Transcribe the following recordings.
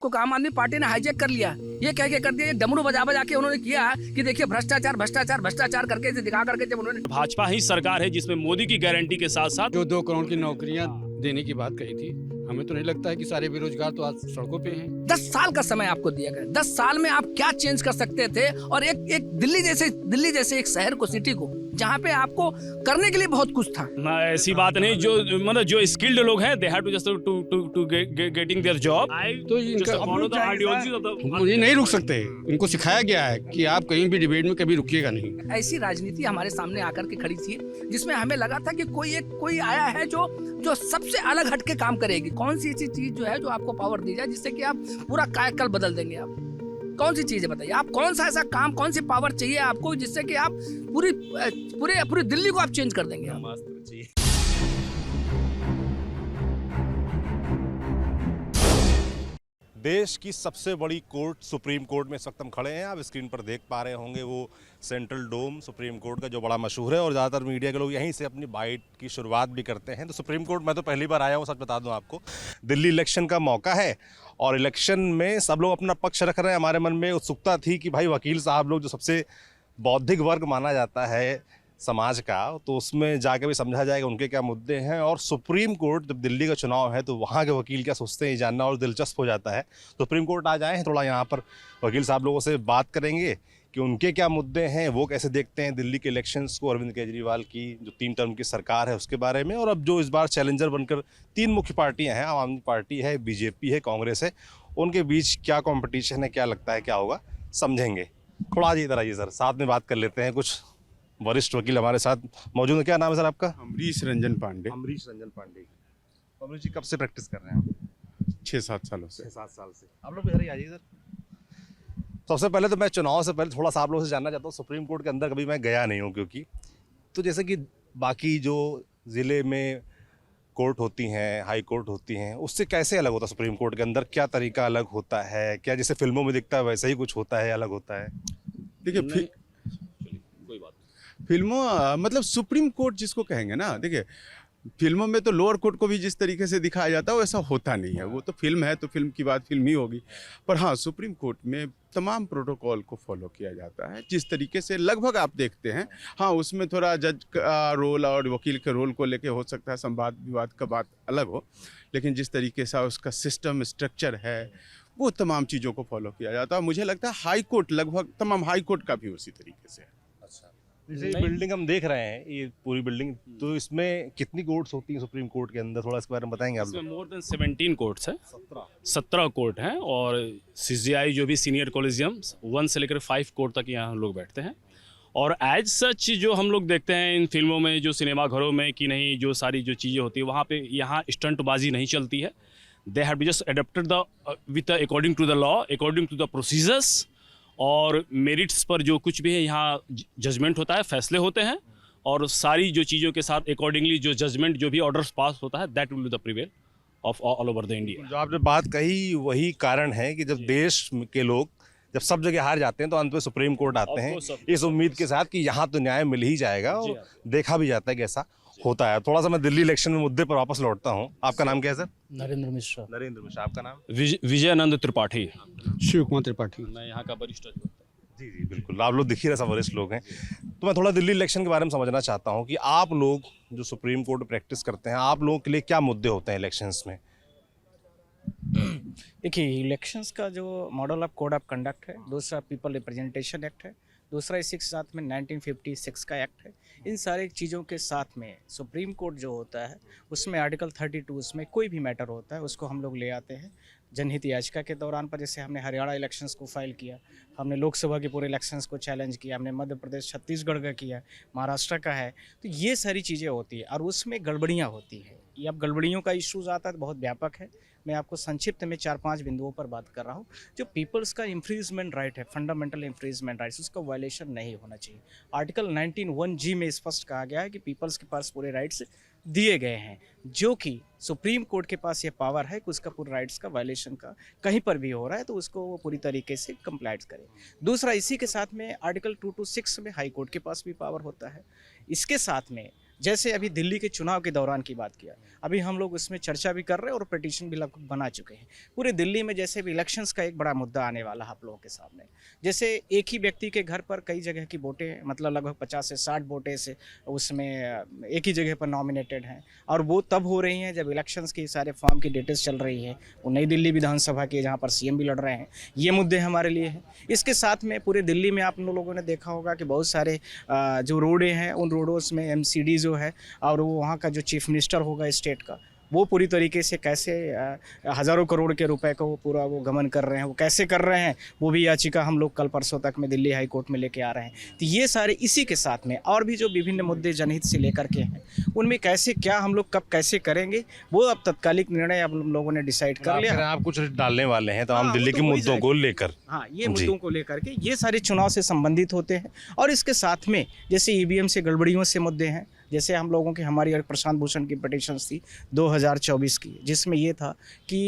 को आम आदमी पार्टी ने हाईजैक कर लिया, ये कह के कर दिया, डमरू बजा बजा के उन्होंने किया कि देखिए भ्रष्टाचार भ्रष्टाचार भ्रष्टाचार करके इसे दिखा करके जब उन्होंने भाजपा ही सरकार है जिसमें मोदी की गारंटी के साथ साथ जो 2 करोड़ की नौकरियां देने की बात कही थी, हमें तो नहीं लगता है कि सारे बेरोजगार तो आज सड़कों पे हैं। 10 साल का समय आपको दिया गया, 10 साल में आप क्या चेंज कर सकते थे। और एक दिल्ली जैसे एक शहर को, सिटी को, जहाँ पे आपको करने के लिए बहुत कुछ था। ना ऐसी बात नहीं, जो मतलब जो स्किल्ड लोग हैं they have to just to getting their job. तो इनका ये नहीं रुक सकते, इनको सिखाया गया है कि आप कहीं भी डिबेट में कभी रुकिएगा नहीं। ऐसी राजनीति हमारे सामने आकर के खड़ी थी जिसमें हमें लगा था कि कोई आया है जो सबसे अलग हटके काम करेगी। कौन सी ऐसी चीज जो है जो आपको पावर दी जाए जिससे कि आप पूरा कायाकल्प बदल देंगे। आप कौन सी चीज है बताइए, आप कौन सा ऐसा काम, कौन सी पावर चाहिए आपको जिससे कि आप पूरी दिल्ली को आप चेंज कर देंगे। देश की सबसे बड़ी कोर्ट सुप्रीम कोर्ट में इस वक्त हम खड़े हैं। आप स्क्रीन पर देख पा रहे होंगे वो सेंट्रल डोम सुप्रीम कोर्ट का जो बड़ा मशहूर है और ज़्यादातर मीडिया के लोग यहीं से अपनी बाइट की शुरुआत भी करते हैं। तो सुप्रीम कोर्ट मैं तो पहली बार आया हूँ, सच बता दूँ आपको। दिल्ली इलेक्शन का मौका है और इलेक्शन में सब लोग अपना पक्ष रख रहे हैं। हमारे मन में उत्सुकता थी कि भाई वकील साहब लोग जो सबसे बौद्धिक वर्ग माना जाता है समाज का, तो उसमें जाकर भी समझा जाएगा उनके क्या मुद्दे हैं। और सुप्रीम कोर्ट जब दिल्ली का चुनाव है तो वहाँ के वकील क्या सोचते हैं ये जानना और दिलचस्प हो जाता है। तो सुप्रीम कोर्ट आ जाए हैं, थोड़ा यहाँ पर वकील साहब लोगों से बात करेंगे कि उनके क्या मुद्दे हैं, वो कैसे देखते हैं दिल्ली के इलेक्शंस को, अरविंद केजरीवाल की जो 3 टर्म की सरकार है उसके बारे में। और अब जो इस बार चैलेंजर बनकर 3 मुख्य पार्टियाँ हैं, आम आदमी पार्टी है, बीजेपी है, कांग्रेस है, उनके बीच क्या कॉम्पिटिशन है, क्या लगता है क्या होगा, समझेंगे। थोड़ा आज इधर आइए सर, साथ में बात कर लेते हैं। कुछ वरिष्ठ वकील हमारे साथ मौजूद है। क्या नाम है सर आपका? अमरीश रंजन पांडे। अमरीश रंजन पांडे। अमरीश जी कब से प्रैक्टिस कर रहे हैं? 6-7 सालों से। 6-7 साल से। आप लोग इधर ही आइए सर। सबसे पहले तो मैं चुनाव से पहले थोड़ा सा आप लोगों से जानना चाहता हूँ, सुप्रीम कोर्ट के अंदर कभी मैं गया नहीं हूँ क्योंकि, तो जैसे कि बाकी जो ज़िले में कोर्ट होती हैं, हाई कोर्ट होती हैं, उससे कैसे अलग होता है सुप्रीम कोर्ट के अंदर? क्या तरीका अलग होता है? क्या जैसे फिल्मों में दिखता है वैसा ही कुछ होता है, अलग होता है? देखिए फिल्मों मतलब सुप्रीम कोर्ट जिसको कहेंगे ना, देखिए फिल्मों में तो लोअर कोर्ट को भी जिस तरीके से दिखाया जाता है वैसा होता नहीं है। वो तो फिल्म है तो फिल्म की बात फिल्म ही होगी। पर हाँ, सुप्रीम कोर्ट में तमाम प्रोटोकॉल को फॉलो किया जाता है जिस तरीके से लगभग आप देखते हैं। हाँ, उसमें थोड़ा जज का रोल और वकील के रोल को लेके हो सकता है संवाद विवाद का बात अलग हो, लेकिन जिस तरीके से उसका सिस्टम स्ट्रक्चर है वो तमाम चीज़ों को फॉलो किया जाता है। मुझे लगता है हाई कोर्ट, लगभग तमाम हाई कोर्ट का भी उसी तरीके से है। जैसे बिल्डिंग हम देख रहे हैं, ये पूरी बिल्डिंग, तो इसमें कितनी कोर्ट्स होती हैं सुप्रीम कोर्ट के अंदर? थोड़ा इसके बारे में बताएंगे आप लोग। इसमें मोर देन 17 कोर्ट्स हैं, 17 कोर्ट हैं। और सीजीआई जो भी सीनियर कॉलेजियम 1 से लेकर 5 कोर्ट तक यहाँ हम लोग बैठते हैं। और एज सच जो हम लोग देखते हैं इन फिल्मों में, जो सिनेमा घरों में, कि नहीं जो सारी जो चीज़ें होती है वहाँ पे यहाँ स्टंटबाजी नहीं चलती है। They have just adapted the with according to the law, according to the procedures, और मेरिट्स पर जो कुछ भी है यहाँ जजमेंट होता है, फैसले होते हैं। और सारी जो चीज़ों के साथ अकॉर्डिंगली जो जजमेंट, जो भी ऑर्डर्स पास होता है, that will be the prevail of all over the India. जो आपने बात कही वही कारण है कि जब देश के लोग जब सब जगह हार जाते हैं तो अंत में सुप्रीम कोर्ट आते हैं इस उम्मीद के साथ कि यहाँ तो न्याय मिल ही जाएगा, और देखा भी जाता है कि ऐसा होता है। थोड़ा सा मैं दिल्ली इलेक्शन में मुद्दे पर वापस लौटता हूँ। आपका नाम क्या है सर? नरेंद्र मिश्रा। नरेंद्र मिश्रा। आपका नाम? विजयानंद त्रिपाठी। शिव कुमार त्रिपाठी। मैं यहाँ का वरिष्ठ। जी जी बिल्कुल, आप लोग दिख ही रहे सब वरिष्ठ लोग हैं। तो मैं थोड़ा दिल्ली इलेक्शन के बारे में समझना चाहता हूँ कि आप लोग जो सुप्रीम कोर्ट प्रैक्टिस करते हैं, आप लोगों के लिए क्या मुद्दे होते हैं इलेक्शंस में? देखिए, इलेक्शंस का जो model of code of conduct है, दूसरा पीपल रिप्रेजेंटेशन एक्ट है, दूसरा इसी के साथ में 1956 का एक्ट है। इन सारी चीज़ों के साथ में सुप्रीम कोर्ट जो होता है उसमें आर्टिकल 32 में कोई भी मैटर होता है उसको हम लोग ले आते हैं जनहित याचिका के दौरान पर। जैसे हमने हरियाणा इलेक्शंस को फाइल किया, हमने लोकसभा के पूरे इलेक्शंस को चैलेंज किया, हमने मध्य प्रदेश छत्तीसगढ़ का किया, महाराष्ट्र का है। तो ये सारी चीज़ें होती है और उसमें गड़बड़ियाँ होती हैं। ये अब गड़बड़ियों का इश्यूज आता है तो बहुत व्यापक है। मैं आपको संक्षिप्त में 4-5 बिंदुओं पर बात कर रहा हूँ। जो पीपल्स का इन्फ्रीजमेंट राइट है, फंडामेंटल इन्फ्रीजमेंट राइट्स, उसका वायलेशन नहीं होना चाहिए। आर्टिकल 19(1)(g) में स्पष्ट कहा गया है कि पीपल्स के पास पूरे राइट्स दिए गए हैं, जो कि सुप्रीम कोर्ट के पास ये पावर है कि उसका पूरे राइट्स का वायलेशन का कहीं पर भी हो रहा है तो उसको वो पूरी तरीके से कंप्लाइंट करे। दूसरा, इसी के साथ में आर्टिकल 226 में हाई कोर्ट के पास भी पावर होता है। इसके साथ में जैसे अभी दिल्ली के चुनाव के दौरान की बात किया, अभी हम लोग उसमें चर्चा भी कर रहे हैं और पिटीशन भी लगभग बना चुके हैं। पूरे दिल्ली में जैसे भी इलेक्शंस का एक बड़ा मुद्दा आने वाला है आप लोगों के सामने, जैसे एक ही व्यक्ति के घर पर कई जगह की वोटें, मतलब लगभग 50 से 60 वोटें से उसमें एक ही जगह पर नॉमिनेटेड हैं, और वो तब हो रही हैं जब इलेक्शंस की सारे फॉर्म की डिटेल्स चल रही है। वो नई दिल्ली विधानसभा की जहाँ पर सीएम भी लड़ रहे हैं, ये मुद्दे हमारे लिए हैं। इसके साथ में पूरे दिल्ली में आप लोगों ने देखा होगा कि बहुत सारे जो रोडें हैं, उन रोडों में एमसीडी जो है, और वो वहाँ का जो चीफ मिनिस्टर होगा स्टेट का, वो पूरी तरीके से कैसे हज़ारों करोड़ के रुपए को पूरा वो गमन कर रहे हैं, वो कैसे कर रहे हैं, वो भी याचिका हम लोग कल परसों तक में दिल्ली हाई कोर्ट में लेके आ रहे हैं। तो ये सारे इसी के साथ में और भी जो विभिन्न मुद्दे जनहित से लेकर के हैं, उनमें कैसे क्या हम लोग कब कैसे करेंगे, वो अब तत्कालिक निर्णय अब हम लोगों ने डिसाइड कर लिया। आप कुछ डालने वाले हैं तो हम हाँ, दिल्ली वो के तो हो ही मुद्दों को लेकर, हाँ, ये मुद्दों को लेकर के ये सारे चुनाव से संबंधित होते हैं। और इसके साथ में जैसे ईवीएम से गड़बड़ियों से मुद्दे हैं, जैसे हम लोगों की हमारी प्रशांत भूषण की पिटीशंस थी 2024 की, जिसमें ये था कि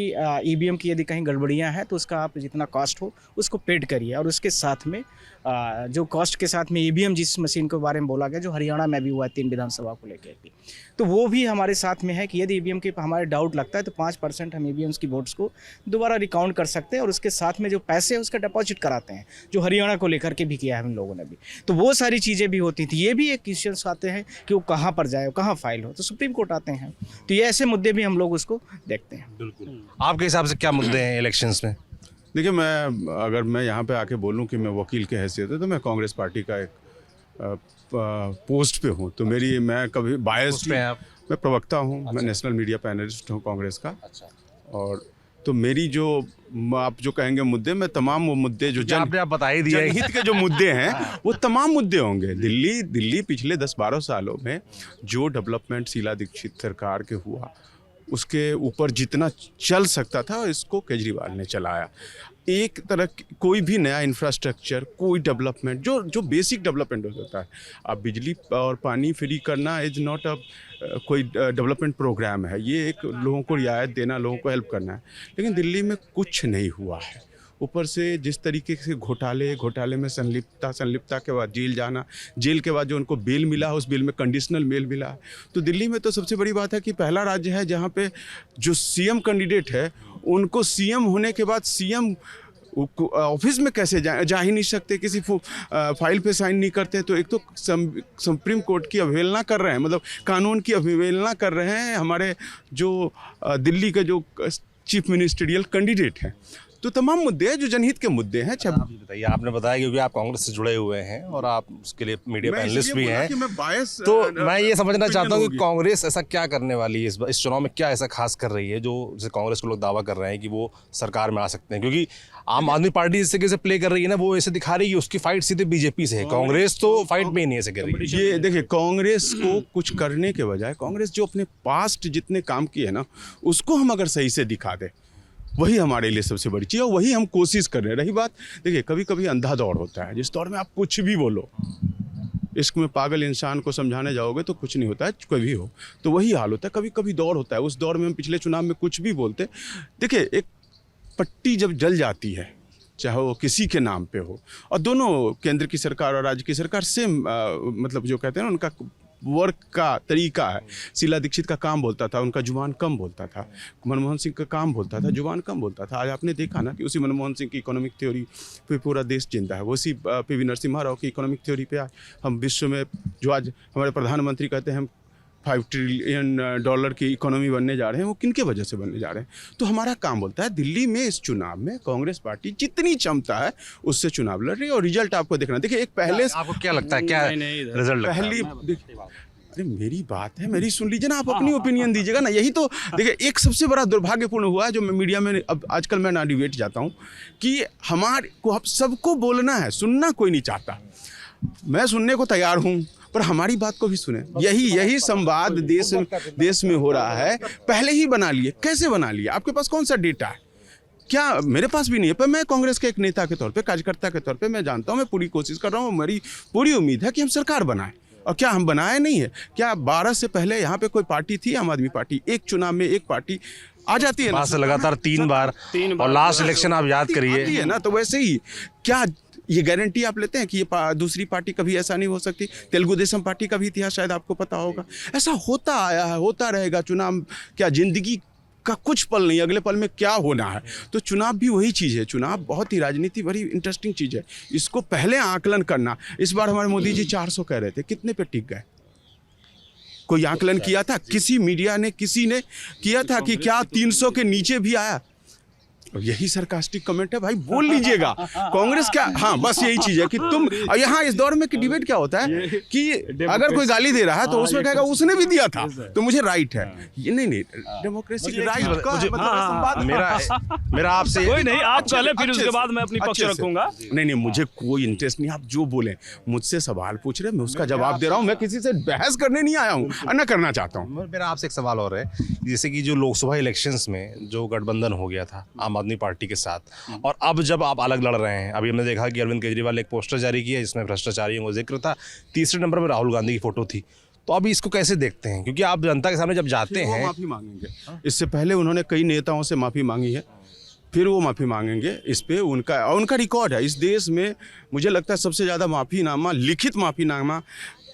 ईवीएम की यदि कहीं गड़बड़ियां हैं तो उसका आप जितना कॉस्ट हो उसको पेड करिए, और उसके साथ में जो कॉस्ट के साथ में ईवीएम जिस मशीन के बारे में बोला गया, जो हरियाणा में भी हुआ है 3 विधानसभा को लेकर भी, तो वो भी हमारे साथ में है कि यदि ईवीएम के हमारे डाउट लगता है तो 5% हम ईवीएम्स की वोट्स को दोबारा रिकाउंट कर सकते हैं, और उसके साथ में जो पैसे हैं उसका डिपॉजिट कराते हैं, जो हरियाणा को लेकर के भी किया है हम लोगों ने भी। तो वो सारी चीज़ें भी होती थी। ये भी एक क्वेश्चंस आते हैं कि वो कहाँ पर जाए, कहाँ फाइल हो, तो सुप्रीम कोर्ट आते हैं। तो ये ऐसे मुद्दे भी हम लोग उसको देखते हैं। बिल्कुल। आपके हिसाब से क्या मुद्दे हैं इलेक्शंस में? देखिए, अगर मैं यहाँ पे आके बोलूँ कि मैं वकील के हैसियत है, तो मैं कांग्रेस पार्टी का एक पोस्ट पे हूँ, तो मैं कभी बायस्ड पे हैं आप? मैं प्रवक्ता हूँ, मैं नेशनल मीडिया पैनलिस्ट हूँ कांग्रेस का। और तो मेरी जो आप जो कहेंगे मुद्दे, मैं तमाम वो मुद्दे जो आपने आप बता ही दिया है। जनहित के जो मुद्दे हैं वो तमाम मुद्दे होंगे। दिल्ली पिछले 10-12 सालों में जो डेवलपमेंट शीला दीक्षित सरकार के हुआ, उसके ऊपर जितना चल सकता था इसको केजरीवाल ने चलाया। एक तरह कोई भी नया इंफ्रास्ट्रक्चर, कोई डेवलपमेंट जो बेसिक डेवलपमेंट होता है, अब बिजली और पानी फ्री करना इज नॉट अ कोई डेवलपमेंट प्रोग्राम है, ये एक लोगों को रियायत देना, लोगों को हेल्प करना है। लेकिन दिल्ली में कुछ नहीं हुआ है। ऊपर से जिस तरीके से घोटाले में संलिप्तता के बाद जेल जाना, जेल के बाद जो उनको बेल मिला, उस बेल में कंडीशनल बेल मिला। तो दिल्ली में तो सबसे बड़ी बात है कि पहला राज्य है जहाँ पे जो सीएम कैंडिडेट है, उनको सीएम होने के बाद सीएम ऑफिस में कैसे जा ही नहीं सकते, किसी फाइल पे साइन नहीं करते। तो एक तो सुप्रीम कोर्ट की अवहेलना कर रहे हैं, मतलब कानून की अवहेलना कर रहे हैं हमारे जो दिल्ली के जो चीफ मिनिस्टरियल कैंडिडेट हैं। तो तमाम मुद्दे हैं जो जनहित के मुद्दे हैं। आप बताइए, आपने बताया क्योंकि आप कांग्रेस से जुड़े हुए हैं और आप उसके लिए मीडिया पैनलिस्ट भी हैं, तो मैं ये समझना चाहता हूँ कि कांग्रेस ऐसा क्या करने वाली है इस चुनाव में, क्या ऐसा खास कर रही है जो जैसे कांग्रेस को लोग दावा कर रहे हैं कि वो सरकार में आ सकते हैं? क्योंकि आम आदमी पार्टी जिस तरीके से प्ले कर रही है ना, वो ऐसे दिखा रही है उसकी फाइट सीधे बीजेपी से है, कांग्रेस तो फाइट में ही नहीं ऐसे कर रही है। ये देखिए, कांग्रेस को कुछ करने के बजाय कांग्रेस जो अपने पास्ट जितने काम किए ना, उसको हम अगर सही से दिखा दे, वही हमारे लिए सबसे बड़ी चीज़ है, और वही हम कोशिश कर रहे हैं। रही बात, देखिए, कभी कभी अंधा दौड़ होता है, जिस दौर में आप कुछ भी बोलो, इश्क में पागल इंसान को समझाने जाओगे तो कुछ नहीं होता है, कोई भी हो, तो वही हाल होता है। कभी कभी दौड़ होता है, उस दौर में हम पिछले चुनाव में कुछ भी बोलते। देखिए, एक पट्टी जब जल जाती है, चाहे वो किसी के नाम पे हो, और दोनों केंद्र की सरकार और राज्य की सरकार सेम मतलब जो कहते हैं ना, उनका वर्क का तरीका है। शीला दीक्षित का काम बोलता था, उनका जुबान कम बोलता था। मनमोहन सिंह का काम बोलता था, जुबान कम बोलता था। आज आपने देखा ना कि उसी मनमोहन सिंह की इकोनॉमिक थ्योरी पे पूरा देश जिंदा है। उसी पीवी नरसिम्हा राव की इकोनॉमिक थ्योरी पे आज हम विश्व में, जो आज हमारे प्रधानमंत्री कहते हैं हम $5 ट्रिलियन की इकोनॉमी बनने जा रहे हैं, वो किनके वजह से बनने जा रहे हैं? तो हमारा काम बोलता है। दिल्ली में इस चुनाव में कांग्रेस पार्टी जितनी क्षमता है उससे चुनाव लड़ रही है, और रिजल्ट आपको देखना। देखिए, एक पहले आपको क्या लगता है, क्या रिजल्ट लगता है? अरे मेरी बात है, मेरी सुन लीजिए ना, आप अपनी ओपिनियन दीजिएगा ना। यही तो देखिए, एक सबसे बड़ा दुर्भाग्यपूर्ण हुआ है जो मीडिया में अब आजकल मैं ना डिबेट जाता हूँ कि हमारे को अब सबको बोलना है, सुनना कोई नहीं चाहता। मैं सुनने को तैयार हूँ, पर हमारी बात को भी सुने। यही संवाद देश में हो रहा है। पहले ही बना लिए, कैसे बना लिए? आपके पास कौन सा डेटा है? क्या मेरे पास भी नहीं है, पर मैं कांग्रेस के एक नेता के तौर पे, कार्यकर्ता के तौर पे मैं जानता हूँ, मैं पूरी कोशिश कर रहा हूँ। मेरी पूरी उम्मीद है कि हम सरकार बनाएं। और क्या हम बनाए नहीं है? क्या 12 से पहले यहाँ पे कोई पार्टी थी, आम आदमी पार्टी? एक चुनाव में एक पार्टी आ जाती है ना, लगातार 3 बार, और लास्ट इलेक्शन आप याद करिए है ना। तो वैसे ही क्या ये गारंटी आप लेते हैं कि ये दूसरी पार्टी कभी ऐसा नहीं हो सकती? तेलुगु देशम पार्टी का भी इतिहास शायद आपको पता होगा। ऐसा होता आया है, होता रहेगा। चुनाव क्या जिंदगी का कुछ पल नहीं, अगले पल में क्या होना है। तो चुनाव भी वही चीज़ है। चुनाव बहुत ही राजनीति बड़ी इंटरेस्टिंग चीज़ है, इसको पहले आकलन करना। इस बार हमारे मोदी जी 400 कह रहे थे, कितने पे टिक गए? कोई आकलन किया था? किसी मीडिया ने, किसी ने किया था कि क्या 300 के नीचे भी आया? यही सरकास्टिक कमेंट है भाई, बोल लीजिएगा। कांग्रेस क्या, हाँ बस यही चीज है कि तुम यहाँ इस दौर में कि डिबेट क्या होता है कि अगर कोई गाली दे रहा है तो उसमें कहेगा उसने भी दिया था तो मुझे राइट है। ये नहीं, डेमोक्रेसी राइट का मेरा आपसे कोई नहीं, आप पहले फिर उसके बाद मैं अपनी पक्ष रखूंगा। नहीं, मुझे कोई इंटरेस्ट नहीं। आप जो बोले, मुझसे सवाल पूछ रहे, मैं उसका जवाब दे रहा हूँ। मैं किसी से बहस करने नहीं आया हूँ और न करना चाहता हूँ। मेरा आपसे एक सवाल और है, जैसे कि जो लोकसभा इलेक्शंस में जो गठबंधन हो गया था आम आदमी पार्टी के साथ, और अब जब आप अलग लड़ रहे हैं, अभी हमने देखा कि अरविंद केजरीवाल ने एक पोस्टर जारी किया जिसमें भ्रष्टाचारियों का जिक्र था, तीसरे नंबर पर राहुल गांधी की फोटो थी। तो अभी इसको कैसे देखते हैं? क्योंकि आप जनता के सामने जब जाते हैं, माफी मांगेंगे। इससे पहले उन्होंने कई नेताओं से माफी मांगी है, फिर वो माफ़ी मांगेंगे। इस पे उनका रिकॉर्ड है। इस देश में मुझे लगता है सबसे ज़्यादा माफ़ीनामा, लिखित माफ़ीनामा,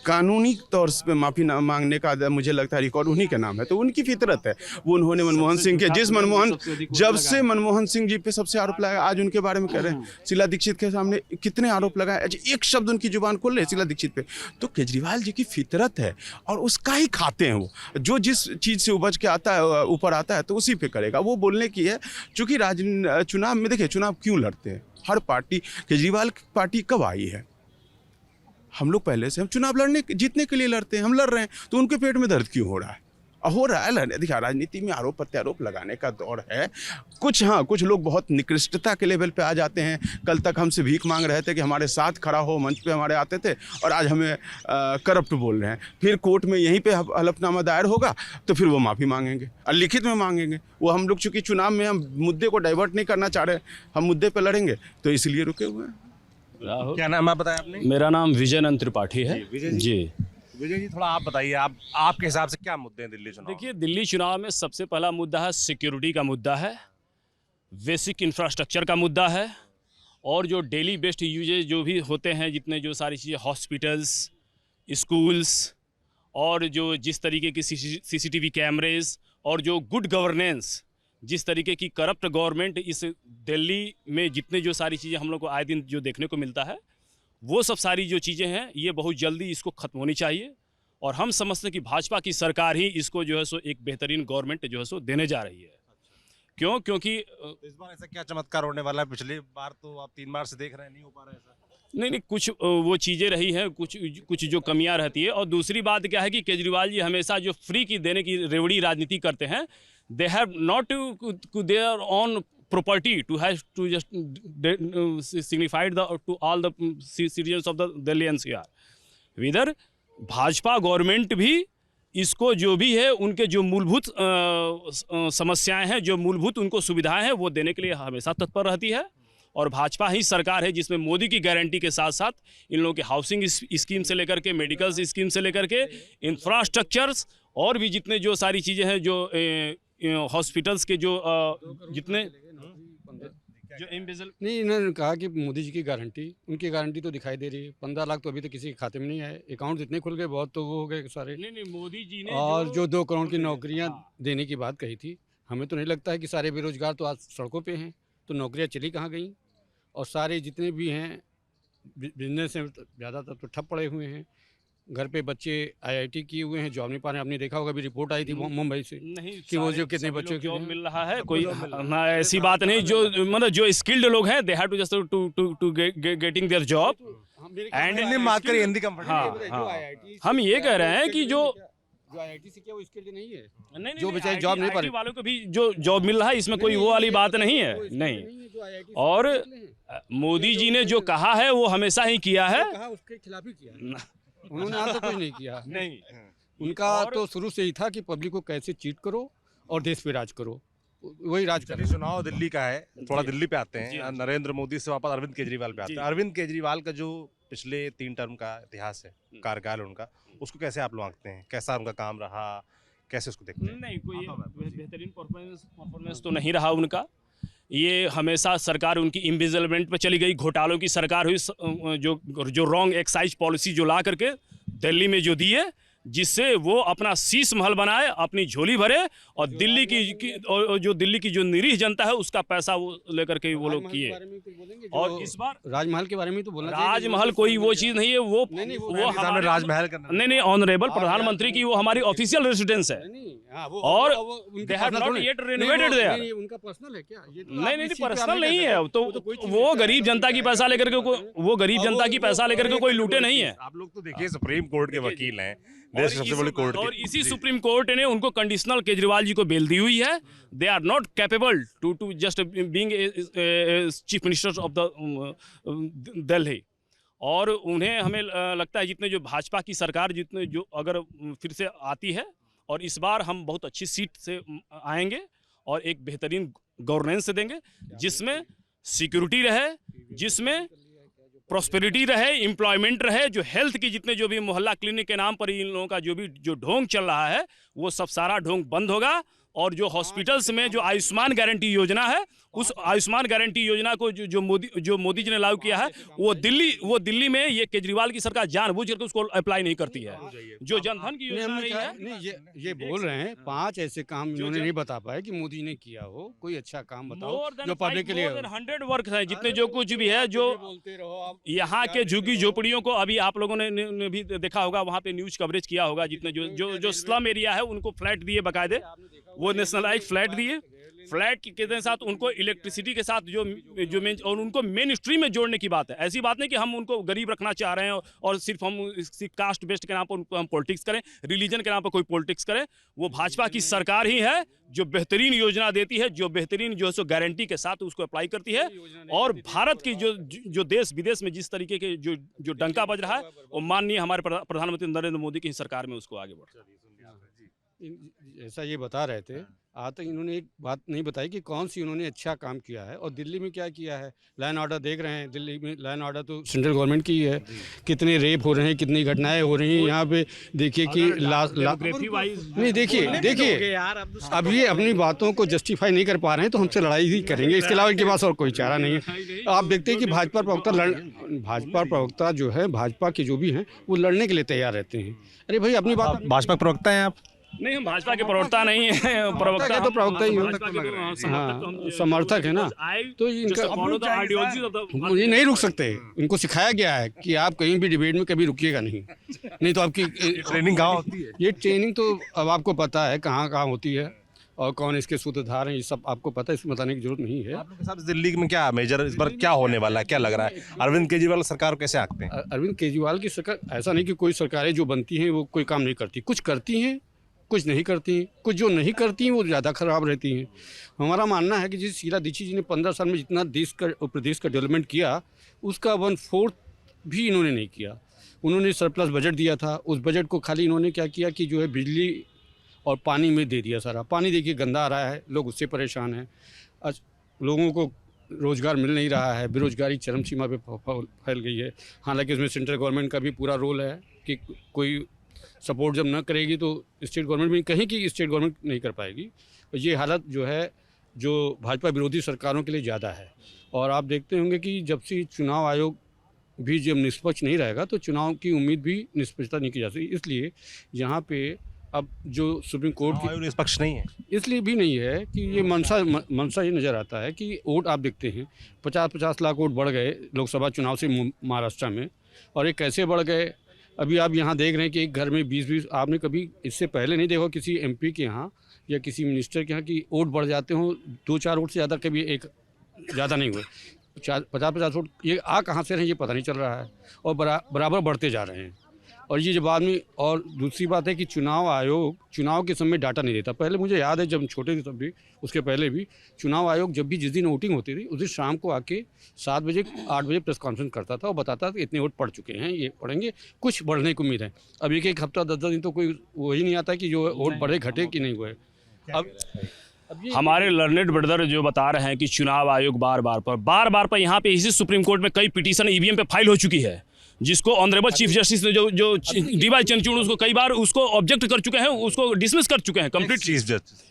कानूनी तौर पे माफ़ी मांगने का मुझे लगता है रिकॉर्ड उन्हीं के नाम है। तो उनकी फितरत है। वो उन्होंने मनमोहन सिंह के जब से मनमोहन सिंह जी पे सबसे आरोप लगाया, आज उनके बारे में कह रहे हैं। शीला दीक्षित के सामने कितने आरोप लगाए, आज एक शब्द उनकी जुबान खोल रहे शीला दीक्षित पे। तो केजरीवाल जी की फितरत है और उसका ही खाते हैं वो। जो जिस चीज़ से उबज के आता है, ऊपर आता है, तो उसी पे करेगा। वो बोलने की है। चूँकि चुनाव में देखिए, चुनाव क्यों लड़ते हैं हर पार्टी? केजरीवाल की पार्टी कब आई है? हम लोग पहले से, हम चुनाव जीतने के लिए लड़ते हैं, हम लड़ रहे हैं। तो उनके पेट में दर्द क्यों हो रहा है? हो रहा है। देखिए, राजनीति में आरोप प्रत्यारोप लगाने का दौर है। कुछ लोग बहुत निकृष्टता के लेवल पे आ जाते हैं। कल तक हमसे भीख मांग रहे थे कि हमारे साथ खड़ा हो, मंच पे हमारे आते थे, और आज हमें करप्ट बोल रहे हैं। फिर कोर्ट में यहीं पे हलफनामा दायर होगा तो फिर वो माफ़ी मांगेंगे और लिखित में मांगेंगे। वो हम लोग चूँकि चुनाव में हम मुद्दे को डाइवर्ट नहीं करना चाह रहे, हम मुद्दे पर लड़ेंगे, तो इसलिए रुके हुए हैं। क्या नाम आप बताया आपने? मेरा नाम विजयनंद त्रिपाठी है जी। विजय जी, थोड़ा आप बताइए, आपके हिसाब से क्या मुद्दे हैं दिल्ली चुनाव? देखिए, दिल्ली चुनाव में सबसे पहला मुद्दा है सिक्योरिटी का मुद्दा है, बेसिक इंफ्रास्ट्रक्चर का मुद्दा है, और जो डेली बेस्ड यूजेज जो भी होते हैं, जितने जो सारी चीज़ें, हॉस्पिटल्स, स्कूल्स, और जो जिस तरीके की सीसीटीवी कैमरेज, और जो गुड गवर्नेंस, जिस तरीके की करप्ट गवर्नमेंट इस दिल्ली में जितने जो सारी चीज़ें हम लोग को आए दिन जो देखने को मिलता है, वो सब सारी जो चीज़ें हैं, ये बहुत जल्दी इसको ख़त्म होनी चाहिए। और हम समझते हैं कि भाजपा की सरकार ही इसको जो है सो एक बेहतरीन गवर्नमेंट जो है सो देने जा रही है। क्यों? क्योंकि इस बार ऐसा क्या चमत्कार होने वाला है? पिछली बार तो आप 3 बार से देख रहे हैं, नहीं हो पा रहा है ऐसा। नहीं, कुछ वो चीज़ें रही हैं, कुछ जो कमियां रहती है। और दूसरी बात क्या है कि केजरीवाल जी हमेशा जो फ्री की देने की रेवड़ी राजनीति करते हैं, they have not to their own property to have to just signified to all the citizens of the Delhi NCR. Whether Bhajpa government भी इसको जो भी है, उनके जो मूलभूत समस्याएं हैं, जो मूलभूत उनको सुविधाएं हैं, वो देने के लिए हमेशा तत्पर रहती है। और भाजपा ही सरकार है जिसमें मोदी की गारंटी के साथ साथ इन लोगों के हाउसिंग स्कीम से लेकर के, मेडिकल स्कीम से लेकर के, इंफ्रास्ट्रक्चर्स, और भी जितने जो सारी चीज़ें हैं, जो हॉस्पिटल्स के जो जितने जो नहीं, इन्होंने कहा कि मोदी जी की गारंटी, उनकी गारंटी तो दिखाई दे रही है। 15 लाख तो अभी तक किसी के खाते में नहीं आए। अकाउंट इतने खुल गए, बहुत तो वो हो गए सारे। नहीं, मोदी जी ने और जो 2 करोड़ की नौकरियां देने की बात कही थी, हमें तो नहीं लगता है कि सारे बेरोजगार तो आज सड़कों पे हैं। तो नौकरियां चली कहाँ गई? और सारे जितने भी हैं बिजनेस हैं, ज़्यादातर तो ठप पड़े हुए हैं। घर पे बच्चे IIT किए हुए हैं, जॉब नहीं पा रहे। आपने देखा होगा, अभी रिपोर्ट आई थी मुंबई से नहीं कि वो जो कितने बच्चों को जॉब मिल रहा है। कोई ऐसी बात नहीं। जो मतलब जो स्किल्ड लोग हैं, they have to just to getting their job. And Hindi बात करिए, हिंदी कंफर्टेबल। हाँ, हम ये कह रहे हैं कि जो IIT से क्या वो स्किल्ड नहीं है, नहीं, जो बेचारे जॉब नहीं पा रहे वालों को भी जो जॉब मिल रहा है, इसमें कोई वो वाली बात नहीं है। नहीं, और मोदी जी ने जो कहा है वो हमेशा ही किया है। उसके खिलाफ ही किया उन्होंने, आज तो कुछ नहीं किया। नहीं, उनका तो शुरू से ही था कि पब्लिक को कैसे चीट करो और देश पे राज करो, वही राज कर। चुनाव दिल्ली का है, थोड़ा दिल्ली पे आते हैं। नरेंद्र मोदी से वापस अरविंद केजरीवाल पे आते हैं। अरविंद केजरीवाल का जो पिछले 3 टर्म का इतिहास है, कार्यकाल उनका, उसको कैसे आप लोग आंकते हैं? कैसा उनका काम रहा, कैसे उसको देखते हैं? नहीं, कोई बेहतरीन परफॉर्मेंस तो नहीं रहा उनका। ये हमेशा सरकार उनकी इम्बिजलमेंट पे चली गई, घोटालों की सरकार हुई, जो रॉन्ग एक्साइज पॉलिसी जो ला करके दिल्ली में जो दिए, जिससे वो अपना शीश महल बनाए, अपनी झोली भरे, और दिल्ली और जो दिल्ली की जो निरीह जनता है उसका पैसा वो लेकर के वो लोग किए। और इस बार राजमहल के बारे में तो बोलना राजमहल कोई वो चीज़ नहीं है, वो सामने राजमहल का नहीं ऑनरेबल प्रधानमंत्री की वो हमारी ऑफिशियल रेसिडेंस है, और they have not yet renovated there. उनका पर्सनल है क्या? ये नहीं पर्सनल नहीं है, तो वो गरीब जनता की पैसा लेकर के वो गरीब जनता की पैसा लेकर के कोई लूटे नहीं है। आप लोग तो देखिए सुप्रीम कोर्ट के वकील हैं, देश की सबसे बड़ी कोर्ट और इसी सुप्रीम कोर्ट ने उनको कंडीशनल केजरीवाल जी को बेल दी हुई है। They are not capable to just being chief minister of the Delhi. और उन्हें हमें लगता है जितने जो भाजपा की सरकार जितने जो अगर फिर से आती है, और इस बार हम बहुत अच्छी सीट से आएंगे और एक बेहतरीन गवर्नेंस देंगे, जिसमें सिक्योरिटी रहे, जिसमें प्रॉस्पेरिटी रहे, एम्प्लॉयमेंट रहे, जो हेल्थ की जितने जो भी मोहल्ला क्लिनिक के नाम पर इन लोगों का जो ढोंग चल रहा है वो सब सारा ढोंग बंद होगा। और जो हॉस्पिटल्स में जो आयुष्मान गारंटी योजना है, उस आयुष्मान गारंटी योजना को जो मोदी जी ने लागू किया है, वो दिल्ली में ये केजरीवाल की सरकार जानबूझ करके उसको अप्लाई नहीं करती है। जो जनधन की योजना रही है, नहीं ये बोल रहे हैं 5 ऐसे काम इन्होंने नहीं बता पाए कि मोदी ने किया हो। कोई अच्छा काम बताओ जो पब्लिक के लिए। 100 वर्क है, जितने जो कुछ भी है, जो यहाँ के झुग्गी झोपड़ियों को अभी आप लोगों ने भी देखा होगा, वहाँ पे न्यूज कवरेज किया होगा, जितने जो स्लम एरिया है उनको फ्लैट दिए बकायदे, वो नेशनलाइज फ्लैट दिए। फ्लैट के साथ उनको इलेक्ट्रिसिटी के साथ जो और उनको मेन स्ट्रीम में जोड़ने की बात है। ऐसी बात नहीं कि हम उनको गरीब रखना चाह रहे हैं और सिर्फ हम कास्ट बेस्ड के नाम पर हम पॉलिटिक्स करें, रिलीजन के नाम पर कोई पॉलिटिक्स करें। वो भाजपा की सरकार ही है जो बेहतरीन योजना देती है, जो बेहतरीन जो है सो गारंटी के साथ उसको अप्लाई करती है। और भारत की जो देश विदेश में जिस तरीके के जो डंका बज रहा है, वो माननीय हमारे प्रधानमंत्री नरेंद्र मोदी की सरकार में उसको आगे बढ़। ऐसा ये बता रहे थे, आज तक इन्होंने एक बात नहीं बताई कि कौन सी उन्होंने अच्छा काम किया है और दिल्ली में क्या किया है। लैंड ऑर्डर देख रहे हैं, दिल्ली में लैंड ऑर्डर तो सेंट्रल गवर्नमेंट की है। कितने रेप हो रहे हैं, कितनी घटनाएं हो रही हैं यहाँ पे। देखिए कि नहीं देखिए अब ये अपनी बातों को जस्टिफाई नहीं कर पा रहे हैं तो हमसे लड़ाई ही करेंगे, इसके अलावा इनके पास और कोई चारा नहीं है। आप देखते हैं कि भाजपा प्रवक्ता जो है, भाजपा के जो भी हैं वो लड़ने के लिए तैयार रहते हैं। अरे भाई अपनी बात, भाजपा प्रवक्ता हैं आप? नहीं, हम भाजपा के प्रवक्ता नहीं है, प्रवक्ता तो प्रवक्ता ही हो, हाँ समर्थक है ना। तो इनका मुझे नहीं रुक सकते, इनको सिखाया गया है कि आप कहीं भी डिबेट में कभी रुकिएगा नहीं तो आपकी ट्रेनिंग कहाँ होती है? ये ट्रेनिंग तो अब आपको पता है कहाँ होती है और कौन इसके सूत्रधार हैं, ये सब आपको पता है, इसमें बताने की जरूरत नहीं है। आप लोग के साथ दिल्ली में क्या मेजर इस बार क्या होने वाला है, क्या लग रहा है? अरविंद केजरीवाल सरकार को कैसे आंकते हैं? अरविंद केजरीवाल की सरकार, ऐसा नहीं कि कोई सरकारें जो बनती हैं वो कोई काम नहीं करती, कुछ करती हैं, कुछ नहीं करती हैं, कुछ जो नहीं करती हैं वो ज़्यादा ख़राब रहती हैं। हमारा मानना है कि जिस शीला दीक्षित जी ने 15 साल में जितना देश का और प्रदेश का डेवलपमेंट किया, उसका 1/4 भी इन्होंने नहीं किया। उन्होंने सरप्लस बजट दिया था, उस बजट को खाली इन्होंने क्या किया कि जो है बिजली और पानी में दे दिया सारा। पानी देखिए गंदा आ रहा है, लोग उससे परेशान हैं। लोगों को रोज़गार मिल नहीं रहा है, बेरोज़गारी चरम सीमा पे फैल गई है। हालांकि उसमें सेंट्रल गवर्नमेंट का भी पूरा रोल है कि कोई सपोर्ट जब न करेगी तो स्टेट गवर्नमेंट भी कहीं की स्टेट गवर्नमेंट नहीं कर पाएगी। ये हालत जो है जो भाजपा विरोधी सरकारों के लिए ज़्यादा है। और आप देखते होंगे कि जब से चुनाव आयोग भी जब निष्पक्ष नहीं रहेगा तो चुनाव की उम्मीद भी निष्पक्षता नहीं की जा सकती। इसलिए यहाँ पे अब जो सुप्रीम कोर्ट की निष्पक्ष नहीं है, इसलिए भी नहीं है कि ये मनसा ये नज़र आता है कि वोट आप देखते हैं 50-50 लाख वोट बढ़ गए लोकसभा चुनाव से महाराष्ट्र में। और ये कैसे बढ़ गए, अभी आप यहाँ देख रहे हैं कि एक घर में 20-20, आपने कभी इससे पहले नहीं देखा किसी एमपी के यहाँ या किसी मिनिस्टर के यहाँ कि वोट बढ़ जाते हों 2-4 वोट से ज़्यादा, कभी एक ज़्यादा नहीं हुए। 50-50 वोट ये आ कहाँ से रहे ये पता नहीं चल रहा है और बराबर बढ़ते जा रहे हैं। और ये जब आदमी, और दूसरी बात है कि चुनाव आयोग चुनाव के समय डाटा नहीं देता। पहले मुझे याद है जब छोटे थे तब भी, उसके पहले भी चुनाव आयोग जब भी जिस दिन वोटिंग होती थी उस दिन शाम को आके 7 बजे 8 बजे प्रेस कॉन्फ्रेंस करता था और बताता था कि इतने वोट पड़ चुके हैं, ये पड़ेंगे, कुछ बढ़ने की उम्मीद है। अब एक हफ्ता 10 दिन तो कोई वही नहीं आता कि जो वोट बढ़े घटे कि नहीं हुए। अब हमारे लर्नेड ब्रदर जो बता रहे हैं कि चुनाव आयोग बार बार पर यहाँ पे इसी सुप्रीम कोर्ट में कई पिटीशन ईवीएम पे फाइल हो चुकी है। जिसको ऑनरेबल चीफ जस्टिस ने जो डीवाई चंद्रचूड़ उसको कई बार उसको ऑब्जेक्ट कर चुके हैं, उसको डिसमिस कर चुके हैं कंप्लीट। चीफ जस्टिस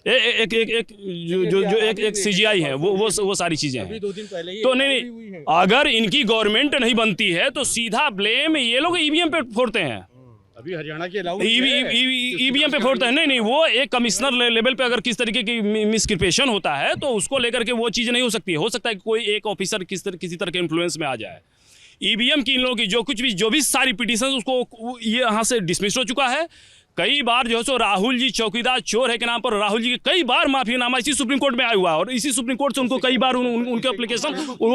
एक सीजीआई है, वो सारी चीजें हैं। 2 दिन पहले ही तो नहीं, अगर इनकी गवर्नमेंट नहीं बनती है तो सीधा ब्लेम ये लोग ईवीएम पे फोड़ते हैं। अभी हरियाणा के अलावा ईवीएम पे फोड़ते हैं। नहीं, वो एक कमिश्नर लेवल पे अगर किस तरीके की मिसक्रिपेशन होता है तो उसको लेकर के वो चीज़ नहीं हो सकती है। हो सकता है कि कोई एक ऑफिसर किसी तरह के इन्फ्लुएंस में आ जाए। ईवीएम की इन लोगों की जो भी सारी पिटीशन उसको ये यहाँ से डिसमिस हो चुका है। कई बार जो है सो राहुल जी चौकीदार चोर है के नाम पर राहुल जी के कई बार माफीनामा इसी सुप्रीम कोर्ट में आया हुआ है, और इसी सुप्रीम कोर्ट से उनको कई बार उनके एप्लीकेशन वो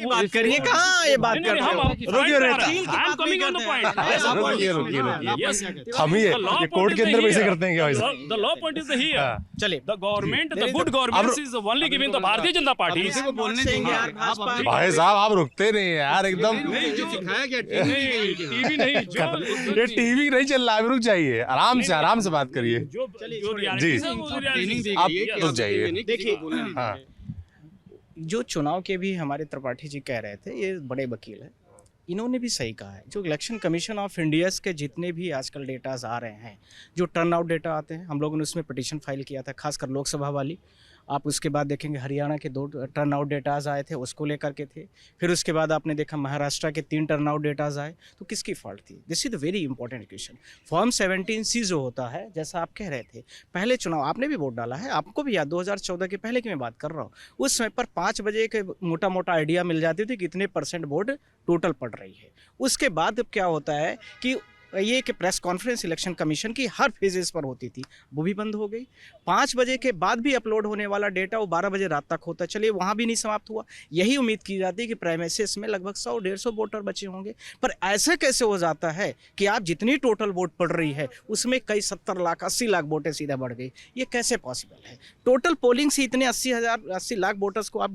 बात करिए कहाँ ये बात कर रहे हो? हम ही ये कोर्ट के अंदर वैसे करते हैं क्या? The law point is here. चलिए the government, the good government is only given the Bharatiya Janata party. भाई साहब आप रुकते नहीं है यार एकदम। सिखाया क्या टीवी नहीं ये टीवी नहीं चल रहा है, रुक जाइए, आराम से बात करिए। जी आप रुक जाइए। देखिए, हाँ जो चुनाव के भी हमारे त्रिपाठी जी कह रहे थे, ये बड़े वकील है, इन्होंने भी सही कहा है। जो इलेक्शन कमीशन ऑफ इंडिया के जितने भी आजकल डेटाज आ रहे हैं, जो टर्न आउट डेटा आते हैं, हम लोगों ने उसमें पिटीशन फाइल किया था, खासकर लोकसभा वाली। आप उसके बाद देखेंगे हरियाणा के 2 टर्न आउट डेटाज आए थे, उसको लेकर के थे। फिर उसके बाद आपने देखा महाराष्ट्र के 3 टर्न आउट डेटाज आए। तो किसकी फॉल्ट थी? This is the very important question. Form 17C जो होता है, जैसा आप कह रहे थे, पहले चुनाव आपने भी वोट डाला है, आपको भी याद 2014 के पहले की मैं बात कर रहा हूँ। उस समय पर 5 बजे के मोटा मोटा आइडिया मिल जाती थी कितने % वोट टोटल पड़ रही है। उसके बाद अब क्या होता है कि ये कि प्रेस कॉन्फ्रेंस इलेक्शन कमीशन की हर फेजेस पर होती थी, वो भी बंद हो गई। 5 बजे के बाद भी अपलोड होने वाला डेटा वो 12 बजे रात तक होता। चलिए वहाँ भी नहीं समाप्त हुआ। यही उम्मीद की जाती है कि प्राइमेसिस में लगभग 100-150 वोटर बचे होंगे, पर ऐसा कैसे हो जाता है कि आप जितनी टोटल वोट पड़ रही है उसमें कई 70 लाख 80 लाख वोटें सीधा बढ़ गई? ये कैसे पॉसिबल है? टोटल पोलिंग से इतने 80 लाख वोटर्स को आप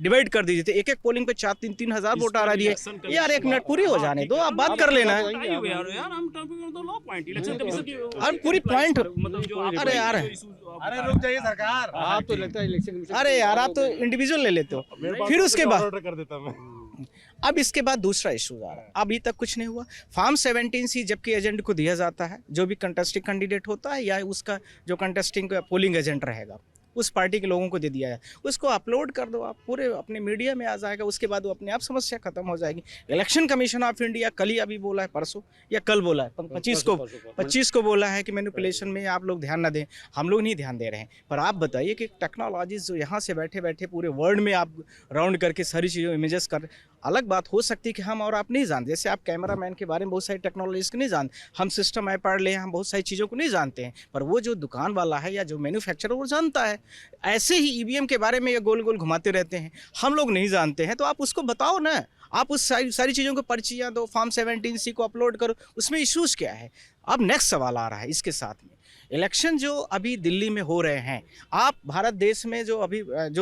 डिवाइड कर दीजिए, तो एक पोलिंग पे 3-3 हज़ार वोट आ रही है। यार 1 मिनट पूरी हो जाने दो, आप बात कर लेना है। और पूरी पॉइंट, अरे यार, अरे रुक जाइए सरकार। आप तो लगता है इलेक्शन, अरे यार आप तो इंडिविजुअल ले लेते हो। फिर उसके बाद ऑर्डर कर देता मैं। अब इसके बाद दूसरा इशू आ रहा है, अभी तक कुछ नहीं हुआ। फॉर्म 17C जबकि एजेंट को दिया जाता है, जो भी कंटेस्टिंग कैंडिडेट होता है या उसका जो कंटेस्टिंग पोलिंग एजेंट रहेगा, उस पार्टी के लोगों को दे दिया है, उसको अपलोड कर दो, आप पूरे अपने मीडिया में आ जाएगा। उसके बाद वो अपने आप समस्या खत्म हो जाएगी। इलेक्शन कमीशन ऑफ इंडिया कल ही अभी बोला है, परसों या कल बोला है, 25 को बोला है कि मैनिपुलेशन में आप लोग ध्यान ना दें। हम लोग नहीं ध्यान दे रहे हैं, पर आप बताइए कि टेक्नोलॉजीज जो यहाँ से बैठे बैठे पूरे वर्ल्ड में आप राउंड करके सारी चीज़ों इमेजेस कर, अलग बात हो सकती है कि हम और आप नहीं जानते। जैसे आप कैमरा मैन के बारे में बहुत सारी टेक्नोलॉजीज को नहीं जानते, हम सिस्टम ऐप पढ़ ले, हम बहुत सारी चीज़ों को नहीं जानते हैं, पर वो जो दुकान वाला है या जो मैन्युफैक्चरर वो जानता है। ऐसे ही ईवीएम के बारे में ये गोल गोल घुमाते रहते हैं, हम लोग नहीं जानते हैं, तो आप उसको बताओ ना, आप उस सारी चीज़ों को पर्चियाँ दो, फॉर्म 17C को अपलोड करो, उसमें इश्यूज़ क्या है? अब नेक्स्ट सवाल आ रहा है इसके साथ में, इलेक्शन जो अभी दिल्ली में हो रहे हैं, आप भारत देश में जो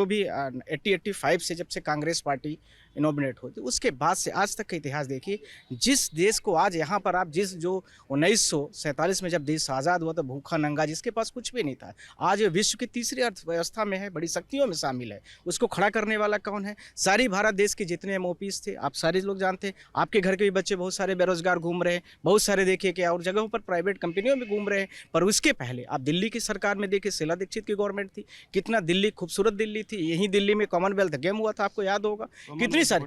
भी 80-85 से जब से कांग्रेस पार्टी इनोमिनेट होती, उसके बाद से आज तक का इतिहास देखिए। जिस देश को आज यहाँ पर आप जो 1947 में जब देश आज़ाद हुआ तो भूखा नंगा, जिसके पास कुछ भी नहीं था, आज विश्व की तीसरी अर्थव्यवस्था में है, बड़ी शक्तियों में शामिल है। उसको खड़ा करने वाला कौन है? सारी भारत देश के जितने MOPs थे, आप सारे लोग जानते हैं। आपके घर के भी बच्चे बहुत सारे बेरोजगार घूम रहे हैं, बहुत सारे देखिए कि और जगहों पर प्राइवेट कंपनियों में घूम रहे हैं। पर उसके पहले आप दिल्ली की सरकार में देखिए, शीला दीक्षित की गवर्नमेंट थी, कितना दिल्ली खूबसूरत दिल्ली थी। यहीं दिल्ली में कॉमनवेल्थ गेम हुआ था, आपको याद होगा कितनी सारी।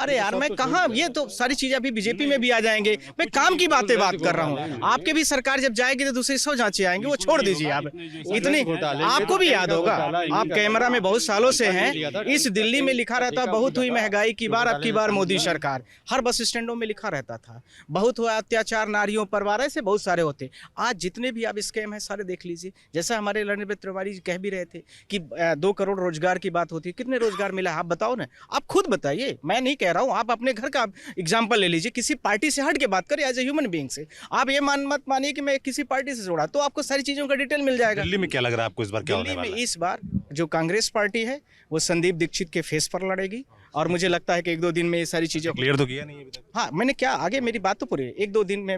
अरे यार मैं कहाँ, ये तो सारी चीजें अभी बीजेपी में भी आ जाएंगे। मैं काम की बात कर रहा हूँ। आपके भी सरकार जब जाएगी तो दूसरे 100 जांचे आएंगे, वो छोड़ दीजिए आप। इतनी आपको भी याद होगा, आप कैमरा में बहुत सालों से हैं, इस दिल्ली में लिखा रहता बहुत हुई महंगाई की बार, अब की बार मोदी सरकार। हर बस स्टैंडों में लिखा रहता था, बहुत हुआ अत्याचार नारियों पर, वार ऐसे बहुत सारे होते। आज जितने भी आप स्कैम है सारे देख लीजिए। जैसा हमारे रणबीर तिवारी जी कह भी रहे थे कि 2 करोड़ रोजगार की बात होती है, कितने रोजगार मिला आप बताओ ना, आप खुद बताइए। मैं नहीं कह रहा हूं, आप अपने घर का एग्जांपल ले लीजिए, किसी पार्टी से हट के बात करें, एज ए ह्यूमन बीइंग से। आप ये मत मानिए कि मैं किसी पार्टी से जोड़ा, तो आपको सारी चीजों का डिटेल मिल जाएगा। दिल्ली में क्या लग रहा है आपको इस बार क्या होने दिल्ली वाला में है? इस बार जो कांग्रेस पार्टी है वो संदीप दीक्षित के फेस पर लड़ेगी, और मुझे लगता है कि 1-2 दिन में ये सारी चीजें क्लियर तो किया नहीं अभी तक। हाँ, मैंने क्या आगे मेरी बात तो पूरी, 1-2 दिन में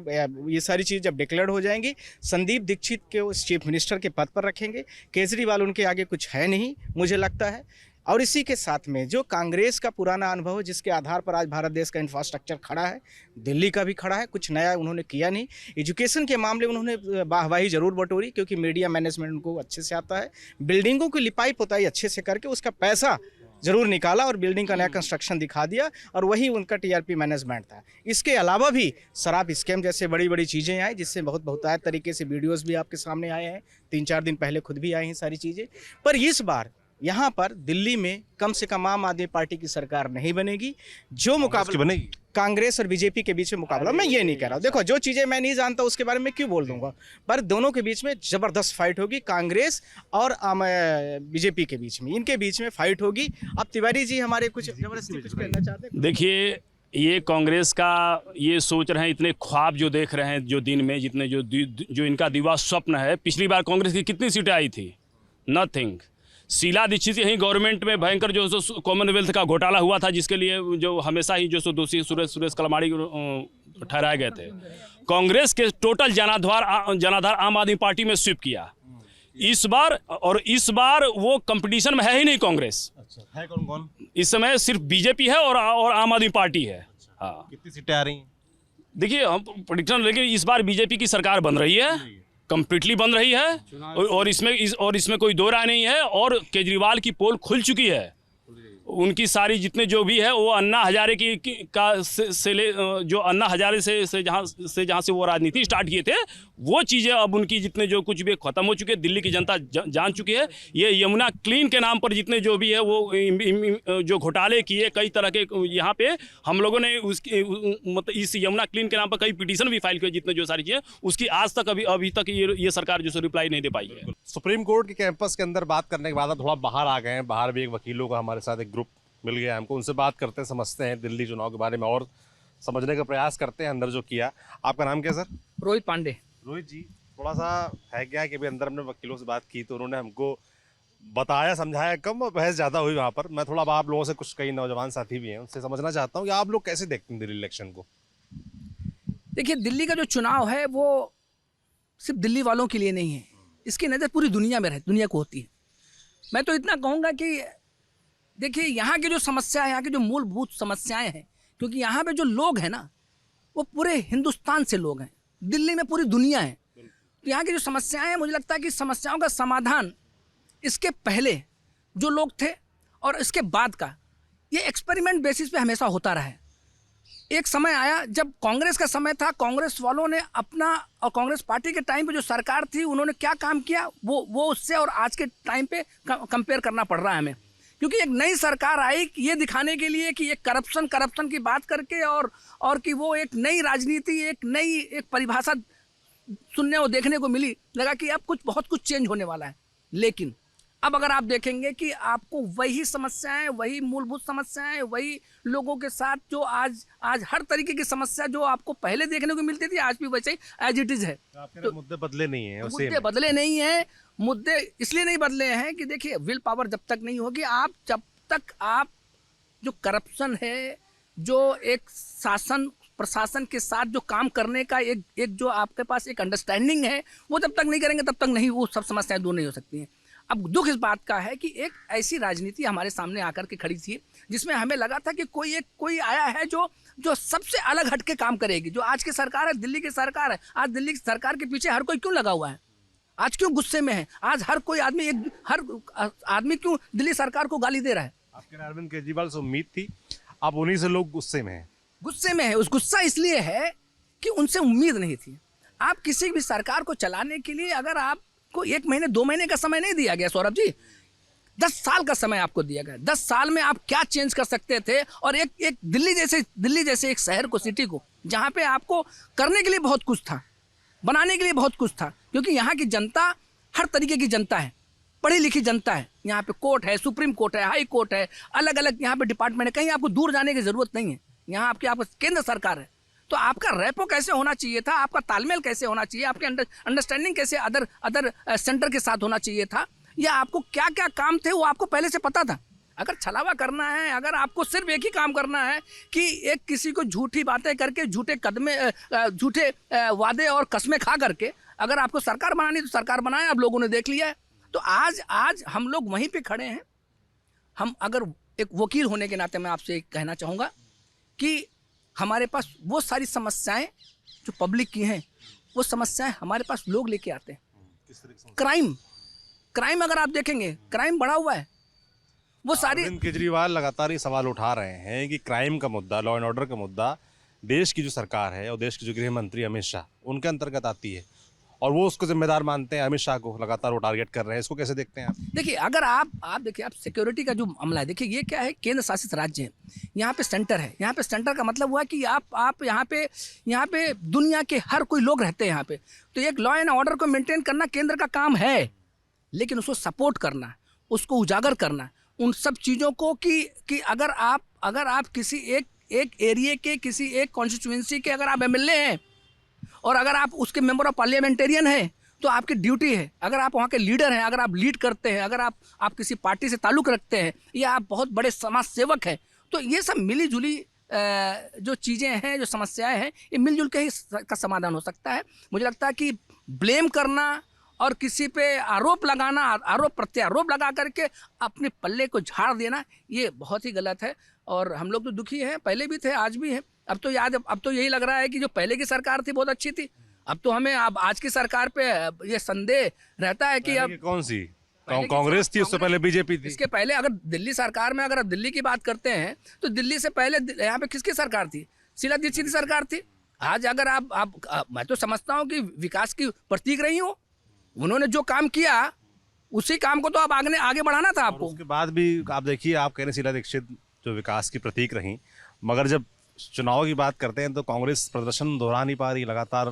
ये सारी चीज़ जब डिक्लेयर हो जाएंगी, संदीप दीक्षित के उस चीफ मिनिस्टर के पद पर रखेंगे। केजरीवाल उनके आगे कुछ है नहीं, मुझे लगता है। और इसी के साथ में जो कांग्रेस का पुराना अनुभव है, जिसके आधार पर आज भारत देश का इंफ्रास्ट्रक्चर खड़ा है, दिल्ली का भी खड़ा है, कुछ नया उन्होंने किया नहीं। एजुकेशन के मामले में उन्होंने वाहवाही जरूर बटोरी, क्योंकि मीडिया मैनेजमेंट उनको अच्छे से आता है। बिल्डिंगों की लिपाई पोताई अच्छे से करके उसका पैसा जरूर निकाला और बिल्डिंग का नया कंस्ट्रक्शन दिखा दिया, और वही उनका टीआरपी मैनेजमेंट था। इसके अलावा भी शराब स्कैम जैसे बड़ी बड़ी चीज़ें आई, जिससे बहुतायत तरीके से वीडियोस भी आपके सामने आए हैं, 3-4 दिन पहले खुद भी आई हैं सारी चीज़ें। पर इस बार यहाँ पर दिल्ली में कम से कम आम आदमी पार्टी की सरकार नहीं बनेगी। जो मुकाबला बनेगी कांग्रेस और बीजेपी के बीच में मुकाबला, मैं ये नहीं कह रहा हूँ, देखो जो चीज़ें मैं नहीं जानता उसके बारे में क्यों बोल दूंगा, पर दोनों के बीच में ज़बरदस्त फाइट होगी, कांग्रेस और बीजेपी के बीच में, इनके बीच में फाइट होगी। अब तिवारी जी हमारे कुछ जबरदस्ती कुछ कहना चाहते हैं? देखिए, ये कांग्रेस का ये सोच रहे हैं, इतने ख्वाब जो देख रहे हैं जो दिन में, जितने जो इनका दिवा स्वप्न है। पिछली बार कांग्रेस की कितनी सीटें आई थी? नथिंग। शीला दीक्षित यहीं गवर्नमेंट में भयंकर जो कॉमनवेल्थ का घोटाला हुआ था, जिसके लिए जो हमेशा ही जो दोषी सुरेश कलमाड़ी ठहराए गए थे। कांग्रेस के टोटल जनाधार आम आदमी पार्टी में स्वीप किया इस बार वो कंपटीशन में है ही नहीं कांग्रेस। अच्छा, है कौन कौन इस समय? सिर्फ बीजेपी है और आम आदमी पार्टी है। हाँ, कितनी सीटें आ रही हैं? देखिए, हम प्रेडिक्शन, लेकिन इस बार बीजेपी की सरकार बन रही है, कंप्लीटली बन रही है, और इसमें कोई दो राय नहीं है। और केजरीवाल की पोल खुल चुकी है, उनकी सारी जितने जो भी है वो अन्ना हजारे जो अन्ना हजारे से जहाँ से वो राजनीति स्टार्ट किए थे, वो चीज़ें अब उनकी जितने जो कुछ भी खत्म हो चुके हैं। दिल्ली की जनता जान चुकी है। ये यमुना क्लीन के नाम पर जितने जो भी है वो जो घोटाले किए कई तरह के, यहाँ पे हम लोगों ने उसकी मतलब इस यमुना क्लीन के नाम पर कई पिटीशन भी फाइल किए, जितने जो सारी चीज़ें, उसकी आज तक अभी तक ये सरकार जो रिप्लाई नहीं दे पाई है। सुप्रीम कोर्ट के कैंपस के अंदर बात करने के बाद थोड़ा बाहर आ गए हैं। बाहर भी एक वकीलों का हमारे साथ एक ग्रुप मिल गया हमको, उनसे बात करते हैं, समझते हैं दिल्ली चुनाव के बारे में और समझने का प्रयास करते हैं अंदर जो किया। आपका नाम क्या सर? रोहित पांडे। रोहित जी, थोड़ा सा है क्या कि अभी अंदर हमने वकीलों से बात की तो उन्होंने हमको बताया समझाया कम और बहस ज़्यादा हुई वहाँ पर। मैं थोड़ा आप लोगों से, कुछ कई नौजवान साथी भी हैं, उनसे समझना चाहता हूँ कि आप लोग कैसे देखते हैं दिल्ली इलेक्शन को? देखिए, दिल्ली का जो चुनाव है वो सिर्फ दिल्ली वालों के लिए नहीं है, इसकी नज़र पूरी दुनिया में दुनिया को होती है। मैं तो इतना कहूँगा कि देखिए, यहाँ की जो समस्या है, यहाँ की जो मूलभूत समस्याएं हैं, क्योंकि यहाँ पे जो लोग हैं ना, वो पूरे हिंदुस्तान से लोग हैं, दिल्ली में पूरी दुनिया है। तो यहाँ की जो समस्याएं हैं, मुझे लगता है कि समस्याओं का समाधान इसके पहले जो लोग थे और इसके बाद का, ये एक्सपेरिमेंट बेसिस पे हमेशा होता रहा है। एक समय आया जब कांग्रेस का समय था, कांग्रेस वालों ने अपना, और कांग्रेस पार्टी के टाइम पे जो सरकार थी उन्होंने क्या काम किया, वो उससे और आज के टाइम पे कंपेयर करना पड़ रहा है हमें। क्योंकि एक नई सरकार आई ये दिखाने के लिए कि ये करप्शन की बात करके और कि वो एक नई राजनीति, एक परिभाषा सुनने और देखने को मिली, लगा कि अब बहुत कुछ चेंज होने वाला है। लेकिन अब अगर आप देखेंगे कि आपको वही समस्याएं, वही मूलभूत समस्याएं, वही लोगों के साथ जो आज हर तरीके की समस्या जो आपको पहले देखने को मिलती थी, आज भी वैसे ही एज इट इज़ है। तो मुद्दे बदले नहीं है, मुद्दे बदले नहीं हैं। मुद्दे इसलिए नहीं बदले हैं कि देखिए, विल पावर जब तक नहीं होगी, जब तक आप जो करप्शन है, जो एक शासन प्रशासन के साथ जो काम करने का एक जो आपके पास एक अंडरस्टैंडिंग है, वो जब तक नहीं करेंगे तब तक नहीं वो सब समस्याएं दूर नहीं हो सकती हैं। अब दुख इस बात का है कि एक ऐसी राजनीति हमारे सामने आकर के खड़ी थी, जिसमें हमें लगा था कि कोई आया है जो सबसे अलग हट के काम करेगी। जो आज की सरकार है, दिल्ली की सरकार है, आज दिल्ली की सरकार के पीछे हर कोई क्यों लगा हुआ है? आज क्यों गुस्से में है? आज हर आदमी क्यों दिल्ली सरकार को गाली दे रहा है? आपके अरविंद केजरीवाल से उम्मीद थी, अब उन्हीं से लोग गुस्से में हैं। गुस्से में है। उस गुस्सा इसलिए है कि उनसे उम्मीद नहीं थी। आप किसी भी सरकार को चलाने के लिए अगर आपको 1 महीने 2 महीने का समय नहीं दिया गया सौरभ जी, 10 साल का समय आपको दिया गया। 10 साल में आप क्या चेंज कर सकते थे? और एक दिल्ली जैसे एक शहर को, सिटी को, जहाँ पे आपको करने के लिए बहुत कुछ था, बनाने के लिए बहुत कुछ था, क्योंकि यहाँ की जनता हर तरीके की जनता है, पढ़ी लिखी जनता है। यहाँ पे कोर्ट है, सुप्रीम कोर्ट है, हाई कोर्ट है, अलग अलग यहाँ पे डिपार्टमेंट है, कहीं आपको दूर जाने की ज़रूरत नहीं है। यहाँ आपका केंद्र सरकार है। तो आपका रेपो कैसे होना चाहिए था, आपका तालमेल कैसे होना चाहिए, आपके अंडरस्टैंडिंग कैसे अदर सेंटर के साथ होना चाहिए था, या आपको क्या क्या काम थे वो आपको पहले से पता था। अगर छलावा करना है, अगर आपको सिर्फ एक ही काम करना है कि एक किसी को झूठी बातें करके, झूठे वादे और कस्में खा करके अगर आपको सरकार बनानी तो सरकार बनाए, अब लोगों ने देख लिया है। तो आज हम लोग वहीं पे खड़े हैं। हम अगर एक वकील होने के नाते मैं आपसे कहना चाहूँगा कि हमारे पास वो सारी समस्याएं जो पब्लिक की हैं, वो समस्याएं हमारे पास लोग लेके आते हैं। क्राइम अगर आप देखेंगे, क्राइम बढ़ा हुआ है। वो सारी अरविंद केजरीवाल लगातार ये सवाल उठा रहे हैं कि क्राइम का मुद्दा, लॉ एंड ऑर्डर का मुद्दा देश की जो सरकार है और देश के जो गृह मंत्री अमित शाह, उनके अंतर्गत आती है और वो उसको जिम्मेदार मानते हैं। अमित शाह को लगातार वो टारगेट कर रहे हैं। इसको कैसे देखते हैं आप? देखिए, अगर आप देखिए, आप सिक्योरिटी का जो मामला है, देखिए ये क्या है, केंद्र शासित राज्य है, यहाँ पे सेंटर है। यहाँ पे सेंटर का मतलब हुआ कि आप यहाँ पे दुनिया के हर कोई लोग रहते हैं यहाँ पे। तो एक लॉ एंड ऑर्डर को मेंटेन करना केंद्र का काम है, लेकिन उसको सपोर्ट करना, उसको उजागर करना, उन सब चीज़ों को कि अगर आप किसी एक एरिया के, किसी एक कॉन्स्टिट्यूएंसी के अगर आप एमएलए हैं और अगर आप उसके मेंबर ऑफ पार्लियामेंटेरियन हैं, तो आपकी ड्यूटी है, अगर आप वहाँ के लीडर हैं, अगर आप लीड करते हैं, अगर आप किसी पार्टी से ताल्लुक़ रखते हैं या आप बहुत बड़े समाज सेवक हैं, तो ये सब मिली जुली जो चीज़ें हैं, जो समस्याएं हैं, ये मिलजुल के ही का समाधान हो सकता है। मुझे लगता है कि ब्लेम करना और किसी पे आरोप लगाना, आरोप प्रत्यारोप लगा करके अपने पल्ले को झाड़ देना, ये बहुत ही गलत है। और हम लोग तो दुखी हैं, पहले भी थे, आज भी हैं। अब तो यही लग रहा है कि जो पहले की सरकार थी बहुत अच्छी थी। अब तो हमें आज की सरकार पे ये संदेह रहता है कि अब कौन सी कांग्रेस थी, उससे पहले बीजेपी थी। इसके पहले अगर दिल्ली सरकार में, अगर आप दिल्ली की बात करते हैं, तो दिल्ली से पहले यहाँ पे किसकी सरकार थी? शीला दीक्षित की सरकार थी। आज अगर आप मैं तो समझता हूँ कि विकास की प्रतीक रही हो, उन्होंने जो काम किया उसी काम को तो आप आगे बढ़ाना था आपको। उसके बाद भी आप देखिए, आप कह रहे हैं शीला दीक्षित जो विकास की प्रतीक रही, मगर जब चुनाव की बात करते हैं तो कांग्रेस प्रदर्शन दोहरा नहीं पा रही लगातार।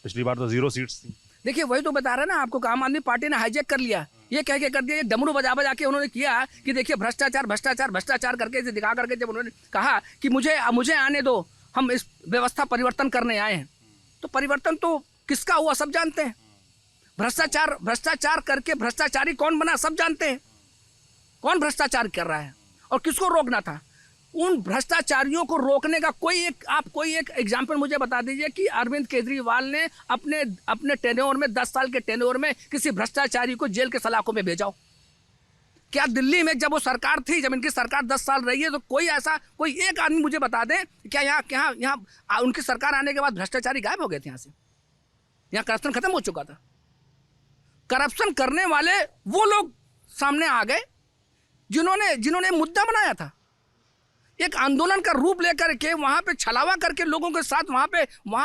पिछली बार तो 0 सीट्स थी। देखिए, वही तो बता रहा है ना आपको, आम आदमी पार्टी ने हाईजैक कर लिया। ये कह के कर दिया, ये डमरू बजा के उन्होंने किया कि देखिए भ्रष्टाचार करके दिखा करके जब उन्होंने कहा कि मुझे आने दो, हम इस व्यवस्था परिवर्तन करने आए हैं, तो परिवर्तन तो किसका हुआ सब जानते हैं। भ्रष्टाचार करके भ्रष्टाचारी कौन बना सब जानते हैं। कौन भ्रष्टाचार कर रहा है और किसको रोकना था। उन भ्रष्टाचारियों को रोकने का कोई एक एग्जाम्पल मुझे बता दीजिए कि अरविंद केजरीवाल ने अपने टेन्योर में, 10 साल के टेन्योर में किसी भ्रष्टाचारी को जेल के सलाखों में भेजा हो। क्या दिल्ली में जब वो सरकार थी, जब इनकी सरकार 10 साल रही है, तो कोई एक आदमी मुझे बता दें क्या यहाँ उनकी सरकार आने के बाद भ्रष्टाचारी गायब हो गए थे यहाँ से? यहाँ करप्शन खत्म हो चुका था। करप्शन करने वाले वो लोग सामने आ गए जिन्होंने मुद्दा बनाया था, एक आंदोलन का रूप लेकर के वहाँ पे छलावा करके लोगों के साथ वहाँ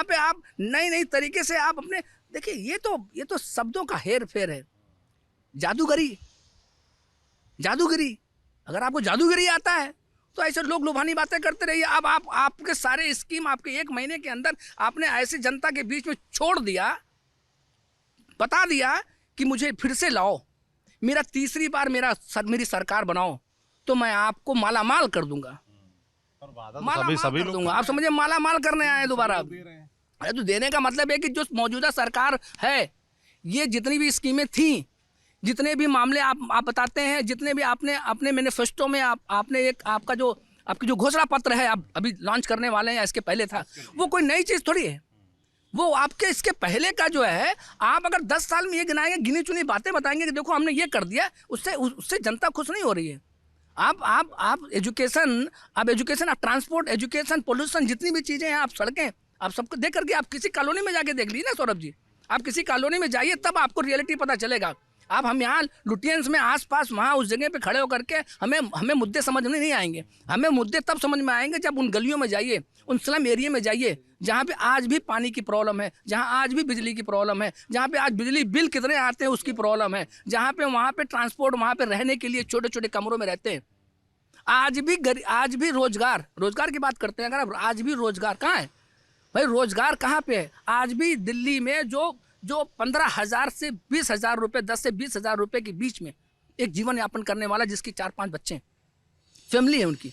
पे आप नई तरीके से आप अपने देखिए, ये तो शब्दों का हेर फेर है। जादूगरी, अगर आपको जादूगरी आता है तो ऐसे लोग लुभानी बातें करते रहिए। अब आपके सारे स्कीम आपके 1 महीने के अंदर आपने ऐसी जनता के बीच में छोड़ दिया, बता दिया कि मुझे फिर से लाओ, मेरा तीसरी बार मेरी सरकार बनाओ, तो मैं आपको माला माल कर दूंगा। सभी लोग आप समझिए, माला माल करने आए दोबारा। अरे तो देने का मतलब है कि जो मौजूदा सरकार है, ये जितनी भी स्कीमें थी, जितने भी मामले आप बताते हैं, जितने भी आपने अपने मैनिफेस्टो में आपने आपकी जो घोषणा पत्र है आप अभी लॉन्च करने वाले हैं या इसके पहले था, वो कोई नई चीज़ थोड़ी है। वो आपके इसके पहले का जो है, आप अगर 10 साल में ये गिनाएंगे, गिनी चुनी बातें बताएंगे कि देखो हमने ये कर दिया, उससे जनता खुश नहीं हो रही है। आप एजुकेशन, आप ट्रांसपोर्ट, एजुकेशन, पोल्यूशन, जितनी भी चीज़ें हैं, आप सड़कें, आप सबको देख करके आप किसी कॉलोनी में जाके देख लीजिए ना सौरभ जी, आप किसी कॉलोनी में जाइए तब आपको रियलिटी पता चलेगा। हम यहाँ लुटियंस में आसपास वहाँ उस जगह पे खड़े होकर के हमें मुद्दे समझ में नहीं आएंगे। हमें मुद्दे तब समझ में आएंगे जब उन गलियों में जाइए, उन स्लम एरिया में जाइए, जहाँ पे आज भी पानी की प्रॉब्लम है, जहाँ आज भी बिजली की प्रॉब्लम है, जहाँ पे आज बिजली बिल कितने आते हैं उसकी प्रॉब्लम है, जहाँ पे वहाँ पे ट्रांसपोर्ट, वहाँ पे रहने के लिए छोटे छोटे कमरों में रहते हैं। आज भी रोजगार की बात करते हैं अगर, आज भी रोजगार कहाँ है भाई? रोजगार कहाँ पे है? आज भी दिल्ली में जो 15,000 से 20,000 रुपये, 10 से 20,000 रुपये के बीच में एक जीवन यापन करने वाला, जिसकी 4-5 बच्चे फैमिली है उनकी,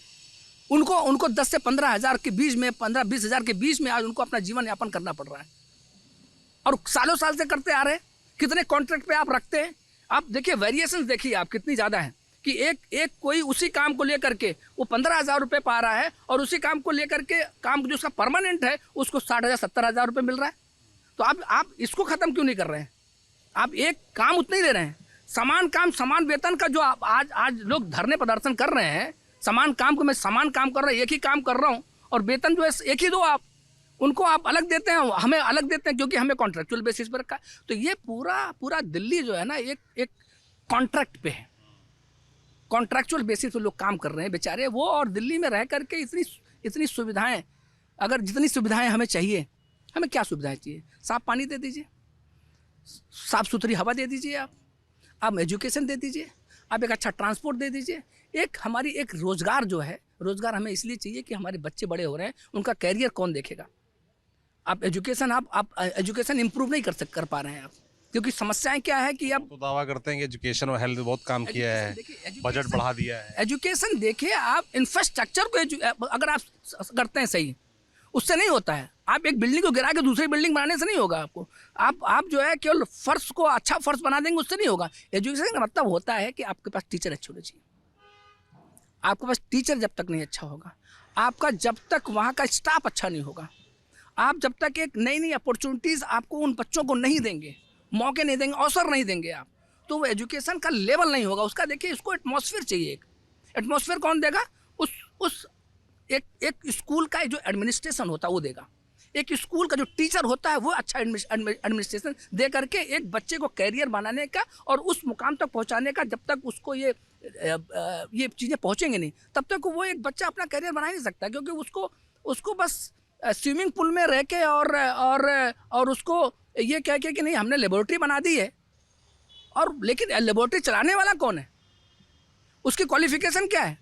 उनको 10 से 15,000 के बीच में, 15-20,000 के बीच में आज उनको अपना जीवन यापन करना पड़ रहा है। और सालों साल से करते आ रहे हैं। कितने कॉन्ट्रैक्ट पे आप रखते हैं? आप देखिए, वेरिएशन देखिए आप कितनी ज़्यादा है कि एक कोई उसी काम को लेकर के वो 15,000 रुपये पा रहा है, और उसी काम को लेकर के काम जो उसका परमानेंट है उसको 60,000 70,000 रुपये मिल रहा है। तो आप इसको ख़त्म क्यों नहीं कर रहे हैं? आप एक काम उतना ही ले रहे हैं, समान काम समान वेतन का जो आज लोग धरने प्रदर्शन कर रहे हैं, समान काम को मैं समान काम कर रहा हूँ, एक ही काम कर रहा हूँ और वेतन जो है एक ही दो आप, उनको आप अलग देते हैं, हमें अलग देते हैं क्योंकि हमें कॉन्ट्रेक्चुअल बेसिस पर रखा है। तो ये पूरा दिल्ली जो है ना एक कॉन्ट्रैक्ट पे है, कॉन्ट्रैक्चुअल बेसिस पर लोग काम कर रहे हैं बेचारे वो। और दिल्ली में रह करके इतनी सुविधाएं, अगर जितनी सुविधाएं हमें चाहिए, हमें क्या सुविधाएं चाहिए? साफ पानी दे दीजिए, साफ सुथरी हवा दे दीजिए, आप एजुकेशन दे दीजिए, आप एक अच्छा ट्रांसपोर्ट दे दीजिए, हमारी एक रोज़गार जो है, रोज़गार हमें इसलिए चाहिए कि हमारे बच्चे बड़े हो रहे हैं, उनका कैरियर कौन देखेगा? आप एजुकेशन आप एजुकेशन इंप्रूव नहीं कर पा रहे हैं आप, क्योंकि समस्याएं क्या है कि आप तो दावा करते हैं कि एजुकेशन और हेल्थ बहुत काम किया है, बजट बढ़ा दिया है। एजुकेशन देखिए, आप इंफ्रास्ट्रक्चर को अगर आप करते हैं सही, उससे नहीं होता है। आप एक बिल्डिंग को गिरा के दूसरी बिल्डिंग बनाने से नहीं होगा आपको। आप जो है केवल फर्श को अच्छा फर्श बना देंगे, उससे नहीं होगा। एजुकेशन का मतलब होता है कि आपके पास टीचर अच्छे होने चाहिए। आपके पास टीचर जब तक नहीं अच्छा होगा, आपका जब तक वहाँ का स्टाफ अच्छा नहीं होगा, आप जब तक एक नई अपॉर्चुनिटीज़ आपको उन बच्चों को नहीं देंगे, मौके नहीं देंगे, अवसर नहीं देंगे आप, तो वो एजुकेशन का लेवल नहीं होगा उसका। देखिए, इसको एटमॉस्फेयर चाहिए। एक एटमॉस्फेयर कौन देगा? उस एक स्कूल का जो एडमिनिस्ट्रेशन होता है वो देगा। एक स्कूल का जो टीचर होता है वो अच्छा एडमिनिस्ट्रेशन दे करके एक बच्चे को कैरियर बनाने का और उस मुकाम तक पहुंचाने का। जब तक उसको ये चीज़ें पहुंचेंगे नहीं, तब तक वो एक बच्चा अपना कैरियर बना नहीं सकता, क्योंकि उसको बस स्विमिंग पूल में रह के और उसको ये कह के कि नहीं हमने लेबोरेटरी बना दी है, और लेकिन लेबोरेटरी चलाने वाला कौन है? उसकी क्वालिफिकेशन क्या है?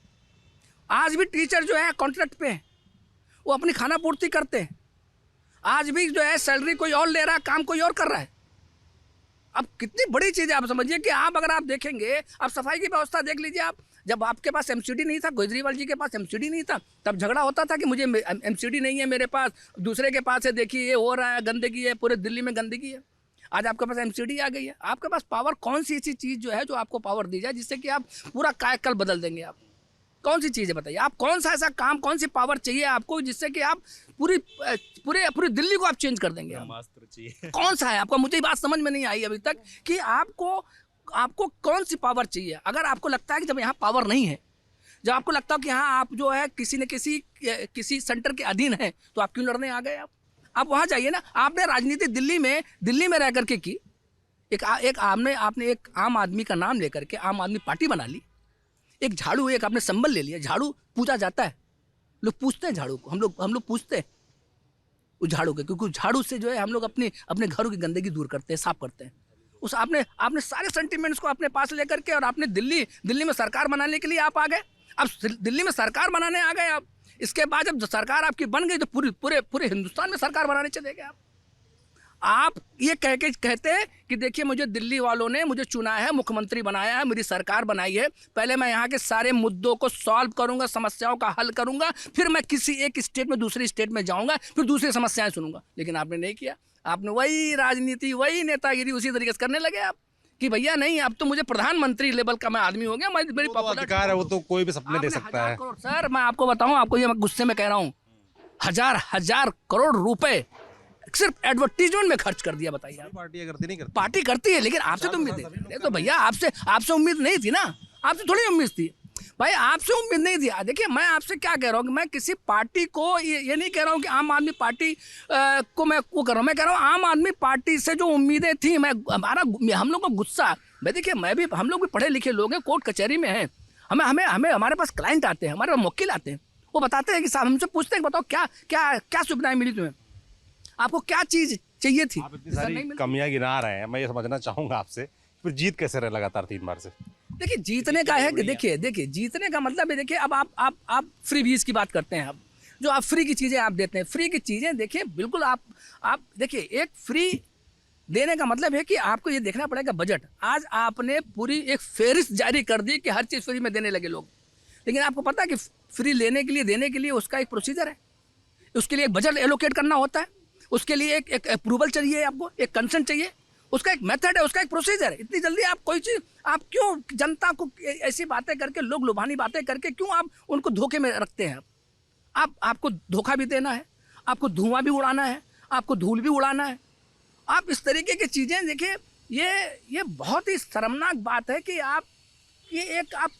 आज भी टीचर जो है कॉन्ट्रैक्ट पे है, वो अपनी खाना पूर्ति करते हैं। आज भी जो है सैलरी कोई और ले रहा है, काम कोई और कर रहा है। अब कितनी बड़ी चीज़ है, आप समझिए कि अगर आप देखेंगे, आप सफाई की व्यवस्था देख लीजिए। आप जब आपके पास एमसीडी नहीं था, केजरीवाल जी के पास एमसीडी नहीं था, तब झगड़ा होता था कि मुझे एमसीडी नहीं है मेरे पास, दूसरे के पास है, देखिए ये हो रहा है, गंदगी है, पूरे दिल्ली में गंदगी है। आज आपके पास एमसीडी आ गई है। आपके पास पावर, कौन सी ऐसी चीज़ जो है जो आपको पावर दी जाए जिससे कि आप पूरा कायाकल्प बदल देंगे? आप कौन सी चीज़ है बताइए? आप कौन सा ऐसा काम, कौन सी पावर चाहिए आपको जिससे कि आप पूरी दिल्ली को आप चेंज कर देंगे? कौन सा है आपका? मुझे बात समझ में नहीं आई अभी तक कि आपको कौन सी पावर चाहिए। अगर आपको लगता है कि जब यहाँ पावर नहीं है, जब आपको लगता है कि हाँ आप जो है किसी न किसी सेंटर के अधीन है, तो आप क्यों लड़ने आ गए? आप वहाँ जाइए ना। आपने राजनीति दिल्ली में रह करके की। आपने एक आम आदमी का नाम लेकर के आम आदमी पार्टी बना ली। एक झाड़ू, एक आपने संबल ले लिया। झाड़ू पूजा जाता है, लोग पूछते हैं झाड़ू को, हम लोग पूछते हैं उस झाड़ू के, क्योंकि झाड़ू से जो है हम लोग अपने घरों की गंदगी दूर करते हैं, साफ करते हैं। उस आपने सारे सेंटिमेंट्स को अपने पास लेकर के, और आपने दिल्ली में सरकार बनाने के लिए आप आ गए। अब दिल्ली में सरकार बनाने आ गए आप। इसके बाद जब सरकार आपकी बन गई तो पूरे हिंदुस्तान में सरकार बनाने चले गए आप ये कहते हैं कि देखिए मुझे दिल्ली वालों ने मुझे चुना है, मुख्यमंत्री बनाया है, मेरी सरकार बनाई है, पहले मैं यहाँ के सारे मुद्दों को सॉल्व करूँगा, समस्याओं का हल करूँगा, फिर मैं किसी एक स्टेट में दूसरी स्टेट में जाऊँगा, फिर दूसरी समस्याएं सुनूंगा। लेकिन आपने नहीं किया। आपने वही राजनीति, वही नेतागिरी उसी तरीके से करने लगे आप कि भैया नहीं, अब तो मुझे प्रधानमंत्री लेवल का मैं आदमी हो गया, मेरी अधिकार है, वो तो कोई भी सपने दे सकता है। सर मैं आपको बताऊँ, आपको ये गुस्से में कह रहा हूँ, हजार करोड़ रुपए सिर्फ एडवर्टीजमेंट में खर्च कर दिया। बताइए, पार्टी करती नहीं करती? पार्टी करती है, लेकिन आपसे तो उम्मीद है। तो भैया आपसे उम्मीद नहीं थी ना, आपसे थोड़ी उम्मीद थी भाई, आपसे उम्मीद नहीं थी। देखिए मैं आपसे क्या कह रहा हूँ कि मैं किसी पार्टी को ये नहीं कह रहा हूँ कि आम आदमी पार्टी को मैं वो कर रहा हूँ। मैं कह रहा हूँ आम आदमी पार्टी से जो उम्मीदें थी, हम लोग का गुस्सा, भाई देखिए हम लोग भी पढ़े लिखे लोग हैं, कोर्ट कचहरी में हैं, हमें हमारे पास क्लाइंट आते हैं, हमारे पास वकील आते हैं, वो बताते हैं कि साहब, हमसे पूछते हैं बताओ क्या सुविधाएं मिली तुम्हें, आपको क्या चीज़ चाहिए थी? आप इतनी सारी कमियां गिना रहे हैं, मैं ये समझना चाहूंगा आपसे, फिर जीत कैसे रहे लगातार 3 बार से? देखिए जीतने का है कि देखिए जीतने का मतलब है, देखिए अब आप फ्री बीज की बात करते हैं। अब जो आप फ्री की चीज़ें आप देते हैं, फ्री की चीज़ें देखिए बिल्कुल आप देखिए, एक फ्री देने का मतलब है कि आपको ये देखना पड़ेगा बजट। आज आपने पूरी एक फेहरिस्त जारी कर दी कि हर चीज़ फ्री में देने लगे लोग, लेकिन आपको पता है कि फ्री देने के लिए उसका एक प्रोसीजर है, उसके लिए एक बजट एलोकेट करना होता है, उसके लिए एक अप्रूवल चाहिए, आपको एक कंसेंट चाहिए, उसका एक मेथड है, उसका एक प्रोसीजर है। इतनी जल्दी आप कोई चीज़, आप क्यों जनता को ऐसी बातें करके, लोग लुभानी बातें करके क्यों आप उनको धोखे में रखते हैं? आपको धोखा भी देना है, आपको धुआं भी उड़ाना है, आपको धूल भी उड़ाना है। आप इस तरीके की चीज़ें देखिए, ये बहुत ही शर्मनाक बात है कि आप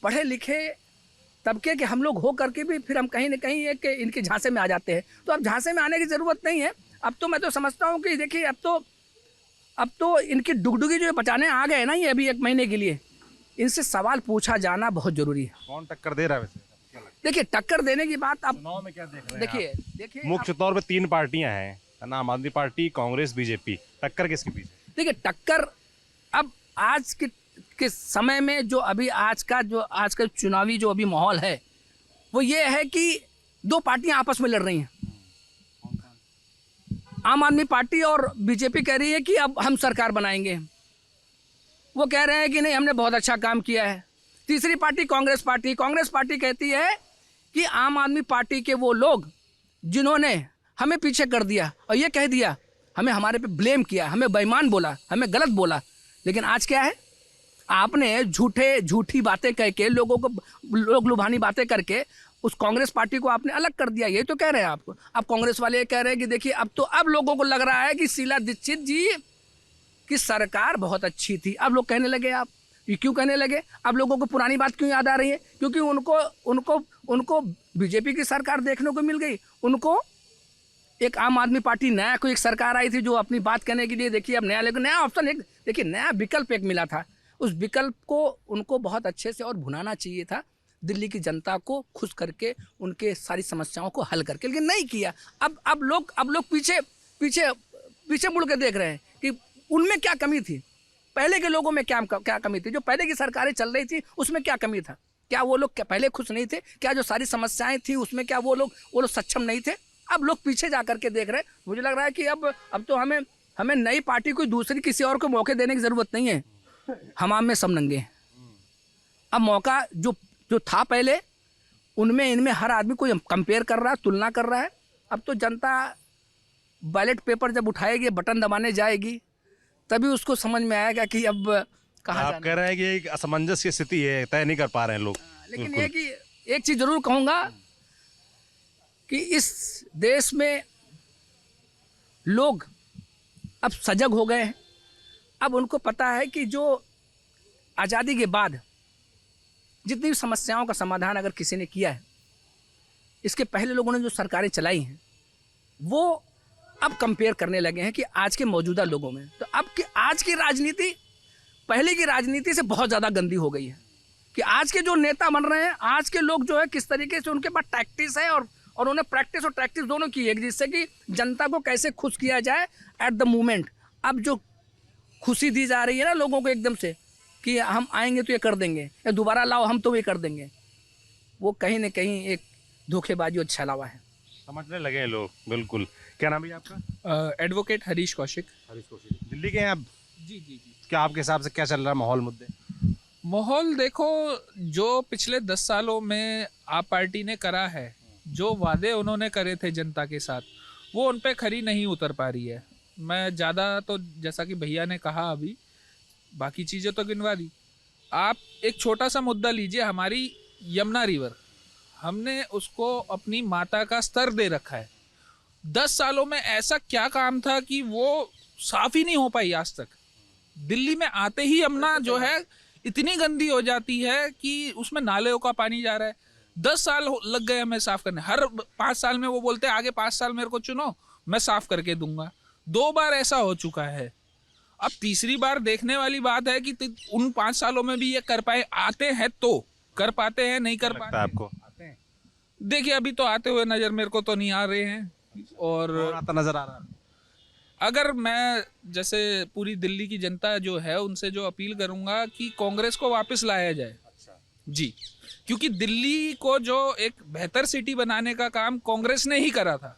पढ़े लिखे तबके के हम लोग हो करके भी फिर हम कहीं ना कहीं एक इनके झांसे में आ जाते हैं। तो अब झांसे में आने की ज़रूरत नहीं है। अब तो मैं तो समझता हूँ कि देखिए अब तो इनकी डुगडुगी जो बचाने आ गए ना, ये अभी 1 महीने के लिए, इनसे सवाल पूछा जाना बहुत ज़रूरी है। कौन टक्कर दे रहा है वैसे? देखिए टक्कर देने की बात आप चुनाव में क्या देख रहे हैं? देखिए मुख्य तौर पे 3 पार्टियां हैं, है ना, आम आदमी पार्टी, कांग्रेस, बीजेपी। टक्कर किसके पीछे? देखिए टक्कर अब आज के समय में जो अभी आज का चुनावी जो अभी माहौल है वो ये है कि 2 पार्टियां आपस में लड़ रही हैं। आम आदमी पार्टी और बीजेपी कह रही है कि अब हम सरकार बनाएंगे, वो कह रहे हैं कि नहीं हमने बहुत अच्छा काम किया है। तीसरी पार्टी कांग्रेस पार्टी कहती है कि आम आदमी पार्टी के वो लोग जिन्होंने हमें पीछे कर दिया और ये कह दिया, हमें हमारे पे ब्लेम किया, हमें बेईमान बोला, हमें गलत बोला। लेकिन आज क्या है, आपने झूठी बातें कह के लोगों को लोग लुभानी बातें करके उस कांग्रेस पार्टी को आपने अलग कर दिया। ये तो कह रहे हैं आपको। अब कांग्रेस वाले कह रहे हैं कि देखिए अब लोगों को लग रहा है कि शीला दीक्षित जी की सरकार बहुत अच्छी थी। अब लोग कहने लगे, आप ये क्यों कहने लगे? अब लोगों को पुरानी बात क्यों याद आ रही है? क्योंकि उनको बीजेपी की सरकार देखने को मिल गई। उनको एक आम आदमी पार्टी नया कोई एक सरकार आई थी जो अपनी बात कहने के लिए, देखिए अब नया ऑप्शन एक, देखिए नया विकल्प एक मिला था। उस विकल्प को उनको बहुत अच्छे से और भुनाना चाहिए था, दिल्ली की जनता को खुश करके उनके सारी समस्याओं को हल करके, लेकिन नहीं किया। अब लोग पीछे मुड़ के देख रहे हैं कि उनमें क्या कमी थी, पहले के लोगों में क्या कमी थी, जो पहले की सरकारें चल रही थी उसमें क्या कमी था, क्या वो लोग पहले खुश नहीं थे, क्या जो सारी समस्याएं थी उसमें क्या वो लोग सक्षम नहीं थे। अब लोग पीछे जा करके देख रहे हैं। मुझे लग रहा है कि अब तो हमें नई पार्टी कोई दूसरी किसी और को मौके देने की ज़रूरत नहीं है। हम में सब नंगे हैं। अब मौका जो था पहले, उनमें इनमें हर आदमी कोई कंपेयर कर रहा है, तुलना कर रहा है। अब तो जनता बैलेट पेपर जब उठाएगी, बटन दबाने जाएगी, तभी उसको समझ में आएगा कि अब कहाँ आप जाना कह रहे हैं कि एक असमंजस की स्थिति है, तय नहीं कर पा रहे हैं लोग। लेकिन ये कि एक चीज़ ज़रूर कहूँगा कि इस देश में लोग अब सजग हो गए हैं। अब उनको पता है कि जो आज़ादी के बाद जितनी भी समस्याओं का समाधान अगर किसी ने किया है, इसके पहले लोगों ने जो सरकारें चलाई हैं, वो अब कंपेयर करने लगे हैं कि आज के मौजूदा लोगों में। तो आज की राजनीति पहले की राजनीति से बहुत ज़्यादा गंदी हो गई है कि आज के जो नेता बन रहे हैं, आज के लोग जो है किस तरीके से उनके पास टैक्टिस है और उन्होंने प्रैक्टिस और टैक्टिस दोनों की है, जिससे कि जनता को कैसे खुश किया जाए एट द मोमेंट। अब जो खुशी दी जा रही है ना लोगों को एकदम से कि हम आएंगे तो ये कर देंगे, या दोबारा लाओ हम तो ये कर देंगे, वो कहीं ना कहीं एक धोखेबाजी और छलावा है। समझने लगे हैं लोग, बिल्कुल। क्या नाम है आपका? एडवोकेट हरीश कौशिक। दिल्ली के हैं आप? जी। क्या आपके हिसाब से क्या चल रहा है माहौल, मुद्दे? माहौल देखो, जो पिछले 10 सालों में आप पार्टी ने करा है, जो वादे उन्होंने करे थे जनता के साथ, वो उन पे खरी नहीं उतर पा रही है। मैं ज़्यादा तो जैसा कि भैया ने कहा अभी, बाकी चीज़ें तो गिनवा दी। आप एक छोटा सा मुद्दा लीजिए, हमारी यमुना रिवर, हमने उसको अपनी माता का स्तर दे रखा है। 10 सालों में ऐसा क्या काम था कि वो साफ ही नहीं हो पाई आज तक। दिल्ली में आते ही यमुना जो है इतनी गंदी हो जाती है कि उसमें नालों का पानी जा रहा है। 10 साल लग गए हमें साफ करने। हर 5 साल में वो बोलते हैं आगे 5 साल मेरे को चुनो, मैं साफ करके दूंगा। 2 बार ऐसा हो चुका है। अब तीसरी बार देखने वाली बात है कि उन 5 सालों में भी ये कर पाए। आते हैं तो कर पाते हैं, नहीं कर पाते आपको देखिए अभी तो आते हुए नजर मेरे को तो नहीं आ रहे हैं। और आता नजर आ रहा है? अगर मैं जैसे पूरी दिल्ली की जनता जो है उनसे जो अपील करूंगा कि कांग्रेस को वापस लाया जाए। जी, क्योंकि दिल्ली को जो एक बेहतर सिटी बनाने का काम कांग्रेस ने ही करा था।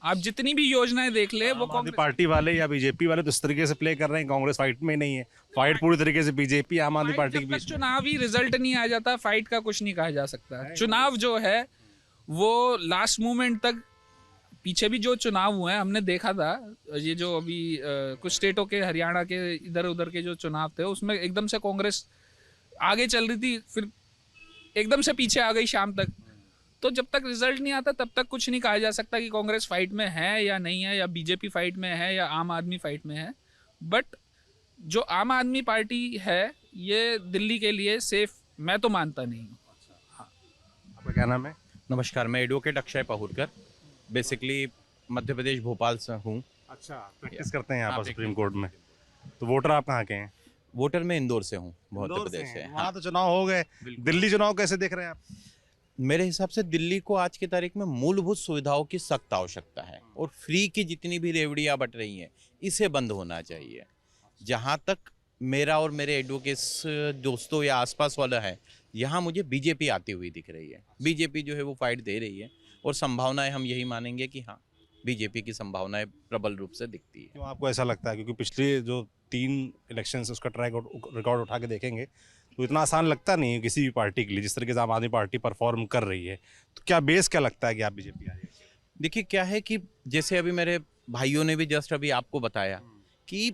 आप जितनी भी योजनाएं देख ले, वो कांग्रेस पार्टी वाले या बीजेपी वाले तो इस तरीके से प्ले कर रहे हैं। कांग्रेस फाइट में नहीं है, फाइट पूरी तरीके से बीजेपी आम आदमी पार्टी के जब तक बीच। चुनावी रिजल्ट नहीं आ जाता, फाइट का कुछ नहीं कहा जा सकता। चुनाव जो है वो लास्ट मोमेंट तक, पीछे भी जो चुनाव हुए हैं हमने देखा था, ये जो अभी कुछ स्टेटों के, हरियाणा के इधर उधर के जो चुनाव थे, उसमें एकदम से कांग्रेस आगे चल रही थी, फिर एकदम से पीछे आ गई शाम तक। तो जब तक रिजल्ट नहीं आता तब तक कुछ नहीं कहा जा सकता कि कांग्रेस फाइट में है या नहीं है, या बीजेपी फाइट में है या आम आदमी फाइट में है। बट जो आम आदमी पार्टी है ये दिल्ली के लिए सेफ मैं तो मानता नहीं हूँ। आपका क्या नाम है? नमस्कार, मैं एडवोकेट अक्षय पहुरकर, बेसिकली मध्य प्रदेश भोपाल से हूँ। अच्छा, प्रैक्टिस करते हैं यहाँ पर हाँ, सुप्रीम कोर्ट में। तो वोटर आप कहाँ के हैं? वोटर मैं इंदौर से हूँ, मध्य इंदौर प्रदेश से। वहाँ तो चुनाव हो गए, दिल्ली चुनाव कैसे देख रहे हैं आप? मेरे हिसाब से दिल्ली को आज की तारीख में मूलभूत सुविधाओं की सख्त आवश्यकता है और फ्री की जितनी भी रेवड़ियाँ बट रही हैं इसे बंद होना चाहिए। जहाँ तक मेरा और मेरे एडवोकेट्स दोस्तों या आसपास वाला है, यहाँ मुझे बीजेपी आती हुई दिख रही है। बीजेपी जो है वो फाइट दे रही है और संभावनाएं हम यही मानेंगे कि हाँ, बीजेपी की संभावनाएं प्रबल रूप से दिखती है। क्यों आपको ऐसा लगता है? क्योंकि पिछले जो 3 इलेक्शन से उसका ट्रैक रिकॉर्ड उठा के देखेंगे तो इतना आसान लगता नहीं है किसी भी पार्टी के लिए, जिस तरीके से आम आदमी पार्टी परफॉर्म कर रही है। तो क्या बेस क्या लगता है कि आप बीजेपी आ जाएगी? देखिए क्या है कि जैसे अभी मेरे भाइयों ने भी जस्ट अभी आपको बताया कि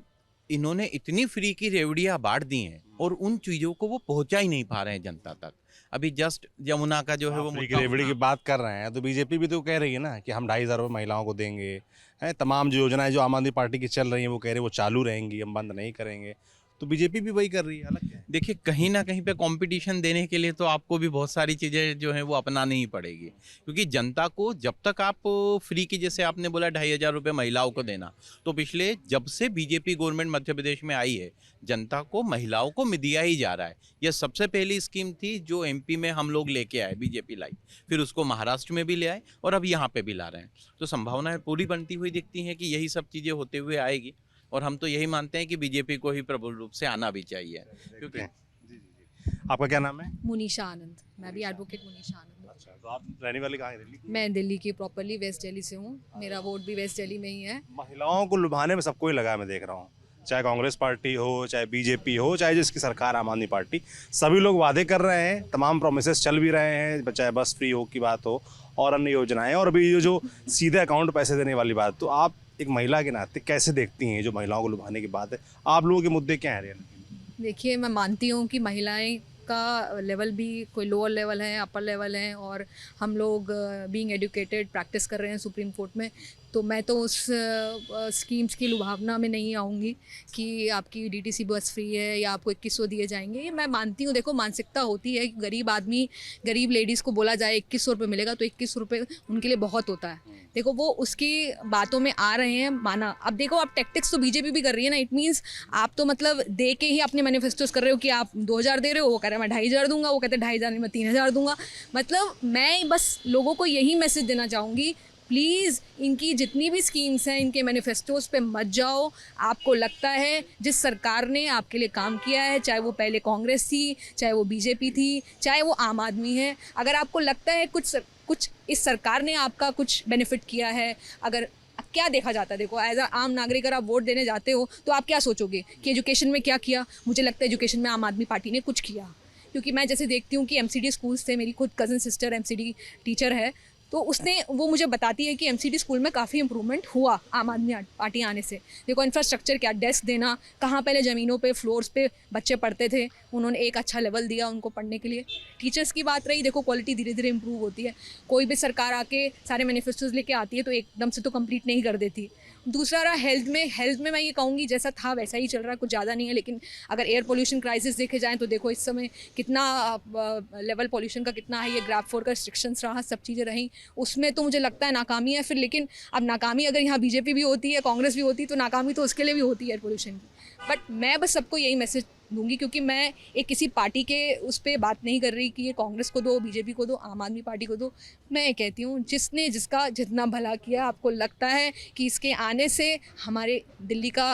इन्होंने इतनी फ्री की रेवड़ियाँ बांट दी हैं और उन चीज़ों को वो पहुंचा ही नहीं पा रहे हैं जनता तक। अभी जस्ट यमुना का जो है वो फ्री की रेवड़ी की बात कर रहे हैं तो बीजेपी भी तो कह रही है ना कि हम 2,500 रुपये महिलाओं को देंगे, हैं तमाम जो योजनाएं जो आम आदमी पार्टी की चल रही हैं वो कह रहे हैं वो चालू रहेंगी, हम बंद नहीं करेंगे। तो बीजेपी भी वही कर रही है, अलग क्या है? देखिए कहीं ना कहीं पे कंपटीशन देने के लिए तो आपको भी बहुत सारी चीज़ें जो हैं वो अपनानी ही पड़ेगी, क्योंकि जनता को जब तक आप फ्री की, जैसे आपने बोला 2,500 रुपये महिलाओं को देना, तो पिछले जब से बीजेपी गवर्नमेंट मध्य प्रदेश में आई है जनता को, महिलाओं को दिया ही जा रहा है। यह सबसे पहली स्कीम थी जो एमपी में हम लोग लेके आए, बीजेपी लाई, फिर उसको महाराष्ट्र में भी ले आए और अब यहाँ पे भी ला रहे हैं। तो संभावनाएं पूरी बनती हुई दिखती हैं कि यही सब चीज़ें होते हुए आएगी और हम तो यही मानते हैं कि बीजेपी को ही प्रबल रूप से आना भी चाहिए। क्योंकि आपका क्या नाम है? मुनीषा आनंद, मैं भी एडवोकेट मुनीषा आनंद। अच्छा, तो आप रहने वाले कहाँ हैं? दिल्ली की? मैं दिल्ली की प्रॉपरली वेस्ट दिल्ली से हूँ, मेरा वोट भी वेस्ट दिल्ली में ही है। महिलाओं को लुभाने में सबको ही लगा है, मैं देख रहा हूँ, चाहे कांग्रेस पार्टी हो, चाहे बीजेपी हो, चाहे जिसकी सरकार आम आदमी पार्टी, सभी लोग वादे कर रहे हैं, तमाम प्रोमिसेस चल भी रहे हैं, चाहे बस फ्री हो की बात हो और अन्य योजनाएं, और अभी ये जो सीधे अकाउंट पैसे देने वाली बात, तो आप एक महिला के नाते कैसे देखती हैं जो महिलाओं को लुभाने की बात है? आप लोगों के मुद्दे क्या हैं? देखिए, मैं मानती हूँ कि महिलाएं का लेवल भी कोई लोअर लेवल है, अपर लेवल है, और हम लोग बीइंग एजुकेटेड प्रैक्टिस कर रहे हैं सुप्रीम कोर्ट में, तो मैं तो उस स्कीम्स की लुभावना में नहीं आऊँगी कि आपकी डीटीसी बस फ्री है या आपको 2100 दिए जाएंगे। ये मैं मानती हूँ, देखो मानसिकता होती है कि गरीब आदमी, गरीब लेडीज़ को बोला जाए 2100 रुपये मिलेगा तो 2100 रुपये उनके लिए बहुत होता है। देखो वो उसकी बातों में आ रहे हैं, माना। अब देखो आप टैक्टिक्स तो बीजेपी भी कर रही है ना, इट मीन्स आप तो मतलब दे के ही अपने मैनिफेस्टोस कर रहे हो कि आप 2000 दे रहे हो, वो कह रहे हैं मैं 2,500 दूंगा, वो कहते हैं 2,500 नहीं मैं 3,000 दूंगा। मतलब मैं बस लोगों को यही मैसेज देना चाहूँगी, प्लीज़ इनकी जितनी भी स्कीम्स हैं इनके मैनिफेस्टोस पे मत जाओ। आपको लगता है जिस सरकार ने आपके लिए काम किया है, चाहे वो पहले कांग्रेस थी, चाहे वो बीजेपी थी, चाहे वो आम आदमी है, अगर आपको लगता है कुछ इस सरकार ने आपका कुछ बेनिफिट किया है, अगर क्या देखा जाता है, देखो एज अ आम नागरिक अगर आप वोट देने जाते हो तो आप क्या सोचोगे कि एजुकेशन में क्या किया? मुझे लगता है एजुकेशन में आम आदमी पार्टी ने कुछ किया, क्योंकि मैं जैसे देखती हूँ कि एमसीडी स्कूल्स थे, मेरी खुद कज़न सिस्टर एमसीडी टीचर है, तो वो मुझे बताती है कि एमसीडी स्कूल में काफ़ी इंप्रूवमेंट हुआ आम आदमी पार्टी आने से। देखो इंफ्रास्ट्रक्चर क्या, डेस्क देना, कहाँ पहले ज़मीनों पे फ्लोर्स पे बच्चे पढ़ते थे, उन्होंने एक अच्छा लेवल दिया उनको पढ़ने के लिए। टीचर्स की बात रही, देखो क्वालिटी धीरे धीरे इंप्रूव होती है। कोई भी सरकार आके सारे मैनिफेस्टोज लेके आती है तो एकदम से तो कंप्लीट नहीं कर देती। दूसरा रहा हेल्थ में मैं ये कहूँगी जैसा था वैसा ही चल रहा है, कुछ ज़्यादा नहीं है। लेकिन अगर एयर पोल्यूशन क्राइसिस देखे जाएँ तो देखो इस समय कितना लेवल पोल्यूशन का कितना है, ये ग्रैप 4 का रिस्ट्रिक्शंस रहा, सब चीज़ें रहीं, उसमें तो मुझे लगता है नाकामी है फिर। लेकिन अब नाकामी अगर यहाँ बीजेपी भी होती है, कांग्रेस भी होती है, तो नाकामी तो उसके लिए भी होती है एयर पोल्यूशन की। बट मैं बस सबको यही मैसेज दूंगी, क्योंकि मैं एक किसी पार्टी के उस पर बात नहीं कर रही कि ये कांग्रेस को दो, बीजेपी को दो, आम आदमी पार्टी को दो। मैं ये कहती हूँ जिसने जिसका जितना भला किया, आपको लगता है कि इसके आने से हमारे दिल्ली का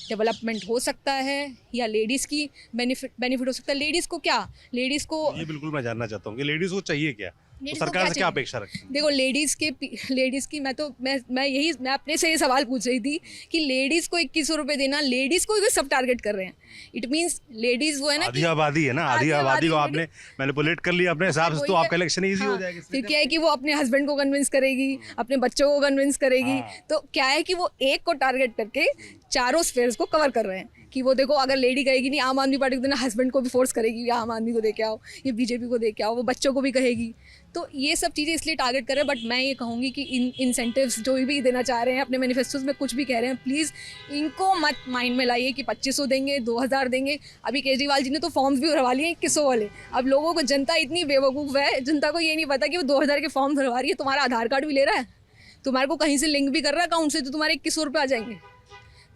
डेवलपमेंट हो सकता है या लेडीज़ की बेनिफिट हो सकता है। लेडीज़ को क्या, लेडीज़ को ये बिल्कुल मैं जानना चाहता हूँ कि लेडीज़ को चाहिए क्या, तो सरकार से क्या अपेक्षा रखती है? देखो लेडीज़ की मैं अपने से ये सवाल पूछ रही थी कि लेडीज़ को 2100 रुपये देना, लेडीज़ को भी सब टारगेट कर रहे हैं। इट मीन्स लेडीज़ वो है ना, आधी आबादी है ना, आधी आबादी को आपने मैनिपुलेट कर लिया अपने हिसाब से, तो आपका इलेक्शन ईजी हो जाएगा। फिर क्या है कि वो अपने हस्बैंड को कन्विंस करेगी, अपने बच्चों को कन्विंस करेगी, तो क्या है कि वो एक को टारगेट करके चारों स्फेयर्स को कवर कर रहे हैं। कि वो देखो अगर लेडी कहेगी नहीं आम आदमी पार्टी को देना, हस्बैंड को भी फोर्स करेगी या आम आदमी को दे के आओ, ये बीजेपी को दे के आओ, वो बच्चों को भी कहेगी। तो ये सब चीज़ें इसलिए टारगेट करें। बट मैं ये कहूँगी कि इन इंसेंटिव्स जो भी देना चाह रहे हैं, अपने मैनिफेस्टोज में कुछ भी कह रहे हैं, प्लीज़ इनको मत माइंड में लाइए कि 2500 देंगे, 2000 देंगे। अभी केजरीवाल जी ने तो फॉर्म्स भी भरवा लिए 2100 वाले। अब लोगों को, जनता इतनी बेवकूफ़ है, जनता को ये नहीं पता कि वो 2000 के फॉर्म भरवा रही है, तुम्हारा आधार कार्ड भी ले रहा है, तुम्हारे को कहीं से लिंक भी कर रहा है अकाउंट से, तो तुम्हारे 2100 रुपये आ जाएंगे।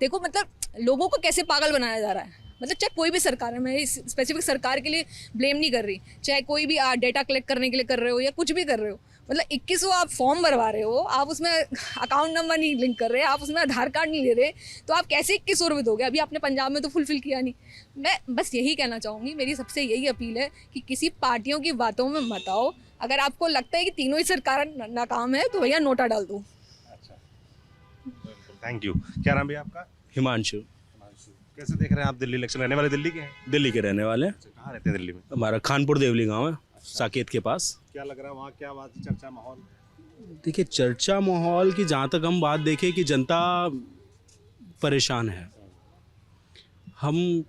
देखो मतलब लोगों को कैसे पागल बनाया जा रहा है। मतलब चाहे कोई भी सरकार है, मैं इस स्पेसिफिक सरकार के लिए ब्लेम नहीं कर रही, चाहे कोई भी डेटा कलेक्ट करने के लिए कर रहे हो या कुछ भी कर रहे हो, मतलब 2100 आप फॉर्म भरवा रहे हो, आप उसमें अकाउंट नंबर नहीं लिंक कर रहे, आप उसमें आधार कार्ड नहीं ले रहे, तो आप कैसे 2100 रुपये दोगे? अभी आपने पंजाब में तो फुलफिल किया नहीं। मैं बस यही कहना चाहूँगी, मेरी सबसे यही अपील है कि किसी पार्टियों की बातों में मत आओ। अगर आपको लगता है कि तीनों ही सरकार नाकाम है तो भैया नोटा डाल दो। Thank you. क्या नाम है आपका? हिमांशु। कैसे देख रहे हैं आप दिल्ली इलेक्शन? रहने वाले दिल्ली के हैं? दिल्ली के रहने वाले हैं। कहाँ रहते हैं दिल्ली में? हमारा खानपुर देवली गांव है, साकेत के पास। क्या लग रहा है वहाँ, क्या बात चर्चा माहौल? देखिए चर्चा माहौल की जहाँ तक हम बात देखें कि जनता परेशान है। हम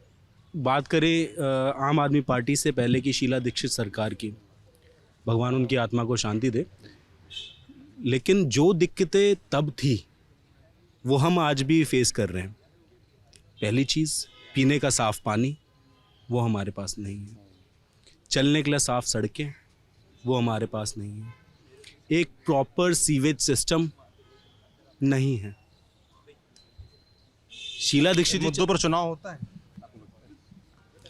बात करें आम आदमी पार्टी से पहले की शीला दीक्षित सरकार की, भगवान उनकी आत्मा को शांति दे, लेकिन जो दिक्कतें तब थी वो हम आज भी फेस कर रहे हैं। पहली चीज़, पीने का साफ़ पानी वो हमारे पास नहीं है, चलने के लिए साफ़ सड़कें वो हमारे पास नहीं है, एक प्रॉपर सीवेज सिस्टम नहीं है। शीला दीक्षित जी मुद्दों पर चुनाव होता है?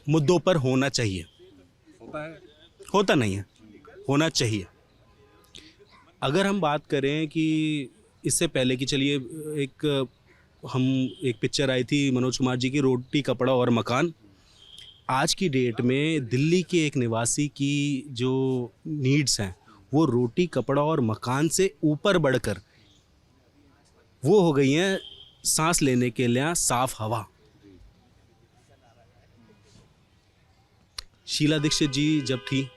मुद्दों पर होना चाहिए, होता है? होता नहीं है, होना चाहिए। अगर हम बात करें कि इससे पहले कि चलिए एक पिक्चर आई थी मनोज कुमार जी की, रोटी कपड़ा और मकान। आज की डेट में दिल्ली के एक निवासी की जो नीड्स हैं वो रोटी कपड़ा और मकान से ऊपर बढ़कर वो हो गई हैं सांस लेने के लिए साफ हवा। शीला दीक्षित जी जब थी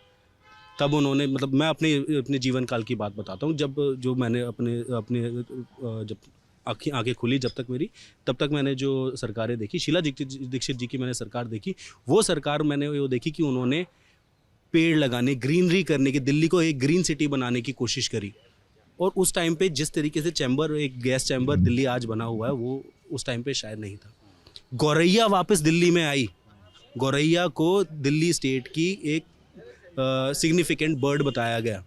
तब उन्होंने, मतलब मैं अपने जीवन काल की बात बताता हूँ, जो मैंने जब आंखें खुली जब तक मेरी, तब तक मैंने जो सरकारें देखी, शीला दीक्षित जी की मैंने सरकार देखी। वो सरकार मैंने वो देखी कि उन्होंने पेड़ लगाने, ग्रीनरी करने की, दिल्ली को एक ग्रीन सिटी बनाने की कोशिश करी। और उस टाइम पे जिस तरीके से एक गैस चैम्बर दिल्ली आज बना हुआ है वो उस टाइम पे शायद नहीं था। गौरैया वापस दिल्ली में आई। गौरैया को दिल्ली स्टेट की एक सिग्निफिकेंट बर्ड बताया गया।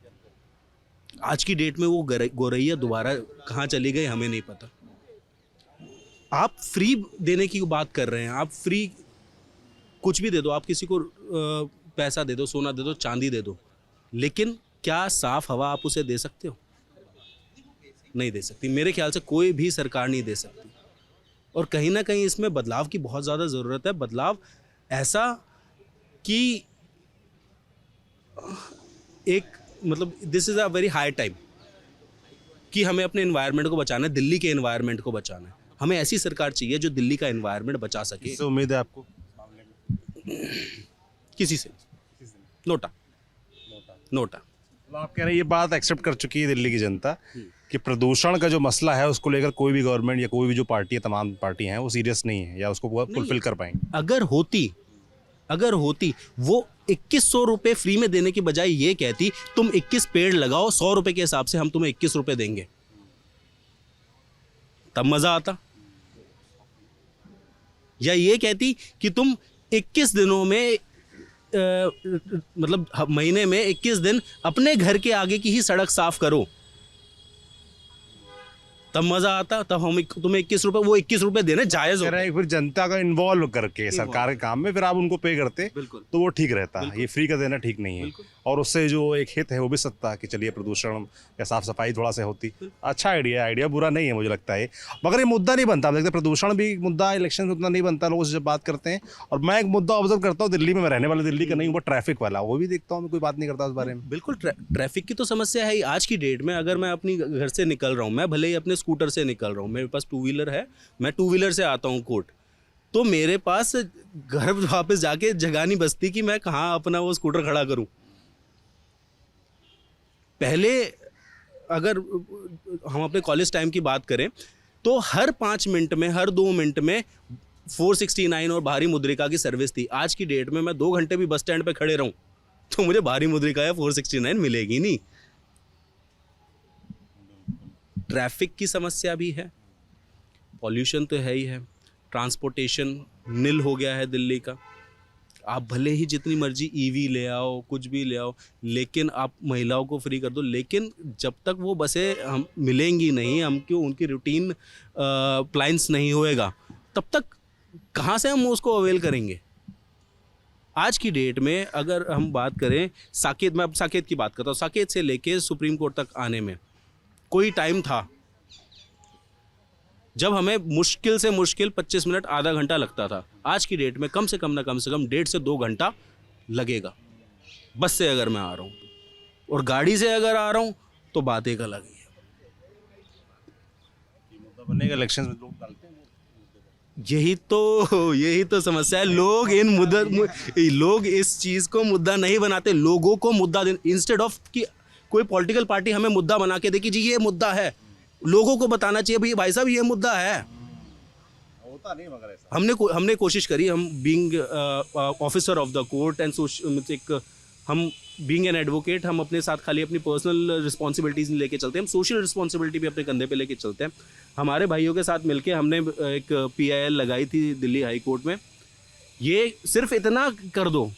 आज की डेट में वो गौरैया दोबारा कहाँ चली गई हमें नहीं पता। आप फ्री देने की बात कर रहे हैं, आप फ्री कुछ भी दे दो, आप किसी को पैसा दे दो, सोना दे दो, चांदी दे दो, लेकिन क्या साफ हवा आप उसे दे सकते हो? नहीं दे सकती। मेरे ख्याल से कोई भी सरकार नहीं दे सकती। और कहीं ना कहीं इसमें बदलाव की बहुत ज़्यादा ज़रूरत है। बदलाव ऐसा कि एक, मतलब this is a very high time कि हमें अपने एनवायरनमेंट को बचाना है, दिल्ली के एनवायरनमेंट को बचाना है। हमें ऐसी सरकार चाहिए जो दिल्ली का एनवायरनमेंट बचा सके। इससे उम्मीद है आपको? किसी से नोटा। तो आप कह रहे हैं ये बात एक्सेप्ट कर चुकी है दिल्ली की जनता कि प्रदूषण का जो मसला है उसको लेकर कोई भी गवर्नमेंट या कोई भी जो पार्टी है, तमाम पार्टियां हैं, वो सीरियस नहीं है या उसको फुलफिल कर पाएंगे। अगर होती वो 2100 रुपये फ्री में देने की बजाय ये कहती तुम 21 पेड़ लगाओ, 100 रुपये के हिसाब से हम तुम्हें 21 रुपये देंगे, तब मजा आता। या ये कहती कि तुम 21 दिनों में मतलब महीने में 21 दिन अपने घर के आगे की ही सड़क साफ करो, तब मजा आता। तब हम तुम्हें 21 रुपये, वो 21 रुपये देने जायज हो रहा है। फिर जनता का इन्वॉल्व करके सरकार के काम में फिर आप उनको पे करते तो वो ठीक रहता है। ये फ्री का देना ठीक नहीं है। और उससे जो एक हित है वो भी सकता है कि चलिए प्रदूषण या साफ सफाई थोड़ा सा होती। अच्छा आइडिया बुरा नहीं है मुझे लगता है। मगर ये मुद्दा नहीं बनता, देखते प्रदूषण भी मुद्दा इलेक्शन में उतना नहीं बनता, लोगों से जब बात करते हैं। और मैं एक मुद्दा ऑब्जर्व करता हूँ दिल्ली में, मैं रहने वाले दिल्ली का नहीं हूँ, वो ट्रैफिक वाला, वो भी देखता हूँ, मैं कोई बात नहीं करता उस बारे में। बिल्कुल ट्रैफिक की तो समस्या है ही आज की डेट में। अगर मैं अपनी घर से निकल रहा हूँ, मैं भले ही अपने स्कूटर से निकल रहा हूँ, मेरे पास 2 व्हीलर है, मैं 2 व्हीलर से आता हूँ कोर्ट, तो मेरे पास घर वापस जाके जगह नहीं बचती कि मैं कहाँ अपना वो स्कूटर खड़ा करूँ। पहले अगर हम अपने कॉलेज टाइम की बात करें तो हर 5 मिनट में, हर 2 मिनट में 469 और भारी मुद्रिका की सर्विस थी। आज की डेट में मैं 2 घंटे भी बस स्टैंड पे खड़े रहूं तो मुझे भारी मुद्रिका या 469 मिलेगी नहीं। ट्रैफिक की समस्या भी है, पॉल्यूशन तो है ही है, ट्रांसपोर्टेशन नील हो गया है दिल्ली का। आप भले ही जितनी मर्जी ईवी ले आओ, कुछ भी ले आओ, लेकिन आप महिलाओं को फ्री कर दो, लेकिन जब तक वो बसें हम मिलेंगी नहीं, हमको उनकी रूटीन प्लान्स नहीं होएगा, तब तक कहाँ से हम उसको अवेल करेंगे। आज की डेट में अगर हम बात करें साकेत, मैं अब साकेत की बात करता हूँ, साकेत से लेके सुप्रीम कोर्ट तक आने में कोई टाइम था जब हमें मुश्किल से मुश्किल 25 मिनट आधा घंटा लगता था। आज की डेट में कम से कम 1.5 से 2 घंटा लगेगा बस से अगर मैं आ रहा हूँ, और गाड़ी से अगर आ रहा हूँ तो बात एक अलग ही है। बनेगा इलेक्शन में लोग डालते हैं, यही तो समस्या है। लोग इस चीज को मुद्दा नहीं बनाते, लोगों को मुद्दा इंस्टेड ऑफ कि कोई पॉलिटिकल पार्टी हमें मुद्दा बना के दे कि जी ये मुद्दा है, लोगों को बताना चाहिए भाई साहब ये मुद्दा है। होता नहीं मगर ऐसा। हमने कोशिश करी, हम being officer of the court and हम बीइंग एन एडवोकेट, हम अपने साथ खाली अपनी पर्सनल रिस्पॉन्सिबिलिटीज लेके चलते हैं, हम सोशल रिस्पॉन्सिबिलिटी भी अपने कंधे पे लेके चलते हैं। हमारे भाइयों के साथ मिलके हमने एक PIL लगाई थी दिल्ली हाई कोर्ट में। ये सिर्फ इतना कर दो,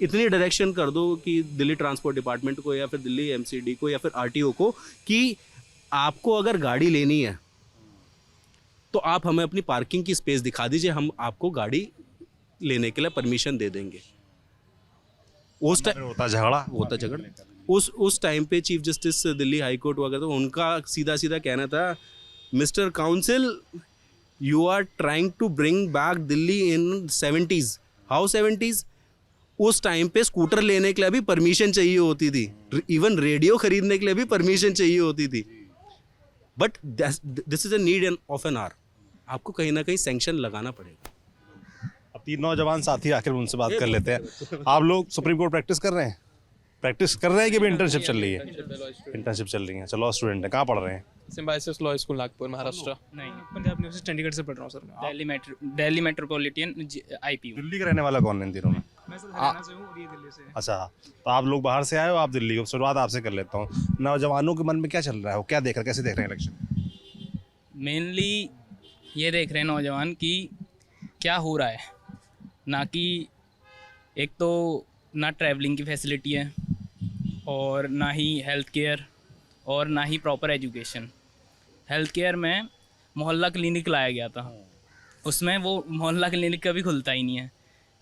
इतनी डायरेक्शन कर दो कि दिल्ली ट्रांसपोर्ट डिपार्टमेंट को या फिर दिल्ली MCD को या फिर RTO को कि आपको अगर गाड़ी लेनी है तो आप हमें अपनी पार्किंग की स्पेस दिखा दीजिए, हम आपको गाड़ी लेने के लिए परमिशन दे देंगे। उस टाइम होता झगड़ा उस टाइम पे chief justice Delhi high court हुआ करता, उनका सीधा सीधा कहना था, mister counsel you are trying to bring back Delhi in 70s। How 70s? उस टाइम पे स्कूटर लेने के लिए भी परमिशन चाहिए होती थी, इवन रेडियो खरीदने के लिए भी परमिशन चाहिए होती थी। But this is a need of an hour, आपको कहीं ना कहीं सैंक्शन लगाना पड़ेगा। अब 3 नौजवान साथी आखिर उनसे बात कर लेते हैं। आप लोग सुप्रीम कोर्ट प्रैक्टिस कर रहे हैं कि अभी इंटर्नशिप चल रही है? इंटर्नशिप चल रही है। चलो स्टूडेंट है, कहाँ पढ़ रहे हैं? Symbiosis law school Nagpur Maharashtra. नहीं, पंजाब यूनिवर्सिटी चंडीगढ़ से पढ़ रहा हूँ sir. Delhi metropolitan IPU। Delhi का रहने वाला कौन है इन तीनों में? मैं सर हरियाणा से हूँ और ये दिल्ली से है। अच्छा, तो आप लोग बाहर से आए हो, आप दिल्ली को। शुरुआत आपसे कर लेता हूँ, नौजवानों के मन में क्या चल रहा है, वो क्या देख रहे हैं, कैसे देख रहे हैं इलेक्शन? मेनली ये देख रहे हैं नौजवान कि क्या हो रहा है, ना कि एक तो ना ट्रैवलिंग की फैसिलिटी है और ना ही हेल्थ केयर और ना ही प्रॉपर एजुकेशन। हेल्थ केयर में मोहल्ला क्लिनिक लाया गया था, उसमें वो मोहल्ला क्लिनिक कभी खुलता ही नहीं है,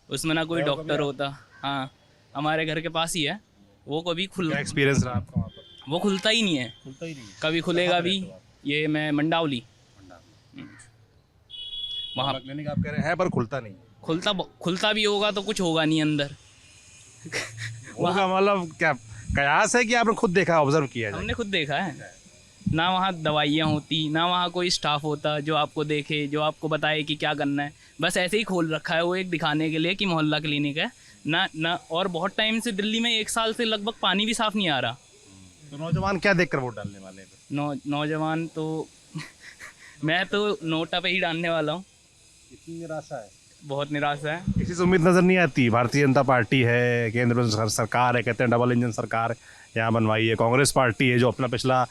उसमें ना कोई डॉक्टर होता। हाँ, हमारे घर के पास ही है, वो कभी एक्सपीरियंस रहा आपका वहाँ पर? वो खुलता ही नहीं है, कभी खुलेगा भी। ये मैं मंडावली वहाँ क्लिनिक आप कह रहे हैं पर खुलता नहीं। खुलता भी होगा तो कुछ होगा नहीं अंदर। वहाँ मतलब क्या कयास है कि आपने खुद देखा, ऑब्जर्व किया है? हमने खुद देखा है, ना वहाँ दवाइयाँ होती, ना वहाँ कोई स्टाफ होता जो आपको देखे, जो आपको बताए कि क्या करना है। बस ऐसे ही खोल रखा है वो एक दिखाने के लिए कि मोहल्ला क्लिनिक है ना। और बहुत टाइम से दिल्ली में 1 साल से लगभग पानी भी साफ़ नहीं आ रहा। तो नौजवान क्या देखकर वोट डालने वाले हैं? नौजवान तो मैं तो नोटा पे ही डालने वाला हूँ। इतनी निराशा है? बहुत निराशा है। किसी से उम्मीद नजर नहीं आती? भारतीय जनता पार्टी है, केंद्र में सरकार है, कहते हैं डबल इंजन सरकार यहाँ बनवाई है। कांग्रेस पार्टी है जो अपना पिछला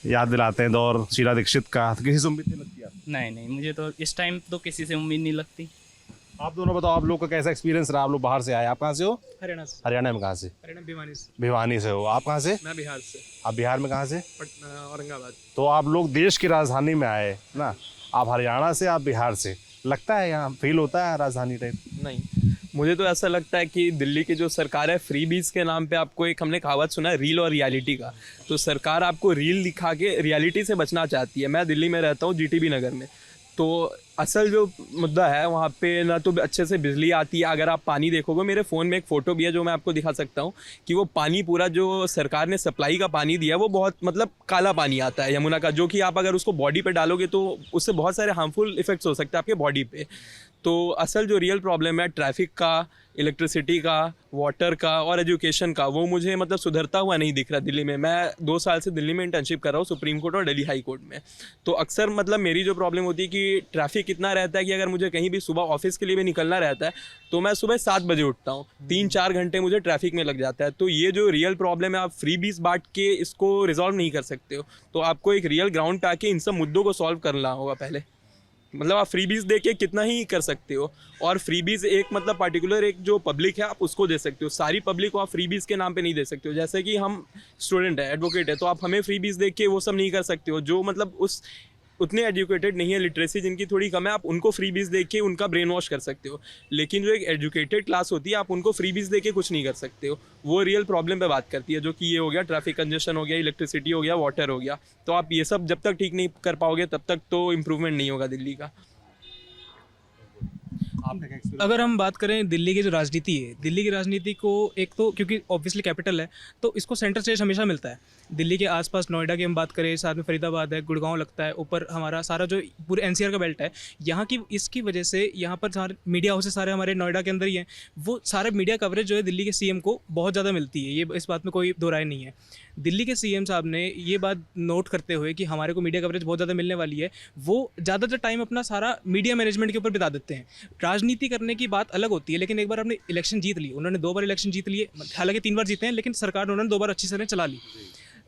याद दिलाते हैं दौर शीला दीक्षित का, तो किसी से उम्मीद नहीं लगती आपको? नहीं, मुझे तो इस टाइम तो किसी से उम्मीद नहीं लगती। आप दोनों बताओ, आप लोग का कैसा एक्सपीरियंस रहा? आप लोग बाहर से आए, आप कहाँ से हो? हरियाणा से। हरियाणा में कहाँ से? हरियाणा भिवानी से। भिवानी से हो। आप कहाँ से? मैं बिहार से। आप बिहार में कहाँ से? पटना, औरंगाबाद। तो आप लोग देश की राजधानी में आए ना, आप हरियाणा से, आप बिहार से, लगता है यहाँ फील होता है राजधानी टाइप? नहीं, मुझे तो ऐसा लगता है कि दिल्ली की जो सरकार है, फ्री बीज के नाम पे आपको एक हमने कहावत सुना है रील और रियलिटी का, तो सरकार आपको रील दिखा के रियलिटी से बचना चाहती है। मैं दिल्ली में रहता हूँ, GTB नगर में, तो असल जो मुद्दा है वहाँ पे ना तो अच्छे से बिजली आती है। अगर आप पानी देखोगे, मेरे फ़ोन में एक फ़ोटो भी है जो मैं आपको दिखा सकता हूँ कि वो पानी पूरा जो सरकार ने सप्लाई का पानी दिया वो बहुत मतलब काला पानी आता है यमुना का, जो कि आप अगर उसको बॉडी पे डालोगे तो उससे बहुत सारे हार्मफुल इफ़ेक्ट्स हो सकते हैं आपके बॉडी पे। तो असल जो रियल प्रॉब्लम है ट्रैफिक का, इलेक्ट्रिसिटी का, वाटर का और एजुकेशन का, वो मुझे मतलब सुधरता हुआ नहीं दिख रहा दिल्ली में। मैं 2 साल से दिल्ली में इंटर्नशिप कर रहा हूँ सुप्रीम कोर्ट और दिल्ली हाई कोर्ट में। तो अक्सर मतलब मेरी जो प्रॉब्लम होती है कि ट्रैफिक इतना रहता है कि अगर मुझे कहीं भी सुबह ऑफिस के लिए भी निकलना रहता है तो मैं सुबह 7 बजे उठता हूँ, 3-4 घंटे मुझे ट्रैफिक में लग जाता है। तो ये जो रियल प्रॉब्लम है, आप फ्री बीस बांट के इसको रिजॉल्व नहीं कर सकते हो। तो आपको एक रियल ग्राउंड पे आके इन सब मुद्दों को सॉल्व करना होगा पहले। मतलब आप फ्रीबीज दे के कितना ही कर सकते हो, और फ्रीबीज एक मतलब पार्टिकुलर एक जो पब्लिक है आप उसको दे सकते हो, सारी पब्लिक को आप फ्रीबीज के नाम पे नहीं दे सकते हो। जैसे कि हम स्टूडेंट है, एडवोकेट है, तो आप हमें फ्रीबीज दे के वो सब नहीं कर सकते हो। जो मतलब उस उतने एजुकेटेड नहीं है, लिटरेसी जिनकी थोड़ी कम है, आप उनको फ्रीबीज दे के उनका ब्रेन वॉश कर सकते हो। लेकिन जो एक एजुकेटेड क्लास होती है आप उनको फ्रीबीज दे के कुछ नहीं कर सकते हो। वो रियल प्रॉब्लम पे बात करती है, जो कि ये हो गया ट्रैफिक कंजेशन हो गया, इलेक्ट्रिसिटी हो गया, वाटर हो गया। तो आप ये सब जब तक ठीक नहीं कर पाओगे तब तक तो इम्प्रूवमेंट नहीं होगा दिल्ली का। अगर हम बात करें दिल्ली की जो राजनीति है, दिल्ली की राजनीति को एक तो क्योंकि ऑब्वियसली कैपिटल है तो इसको सेंटर स्टेज हमेशा मिलता है। दिल्ली के आसपास नोएडा की हम बात करें, साथ में फरीदाबाद है, गुड़गांव लगता है, ऊपर हमारा सारा जो पूरे एनसीआर का बेल्ट है, यहाँ की इसकी वजह से यहाँ पर सारे मीडिया हाउसेस सारे हमारे नोएडा के अंदर ही हैं। वो सारे मीडिया कवरेज जो है दिल्ली के सीएम को बहुत ज़्यादा मिलती है, ये इस बात में कोई दो राय नहीं है। दिल्ली के सीएम साहब ने ये बात नोट करते हुए कि हमारे को मीडिया कवरेज बहुत ज़्यादा मिलने वाली है, वो ज़्यादातर टाइम अपना सारा मीडिया मैनेजमेंट के ऊपर बिता देते हैं। राजनीति करने की बात अलग होती है, लेकिन एक बार आपने इलेक्शन जीत ली, उन्होंने 2 बार इलेक्शन जीत लिए, हालांकि 3 बार जीते हैं, लेकिन सरकार उन्होंने 2 बार अच्छी तरह चला ली।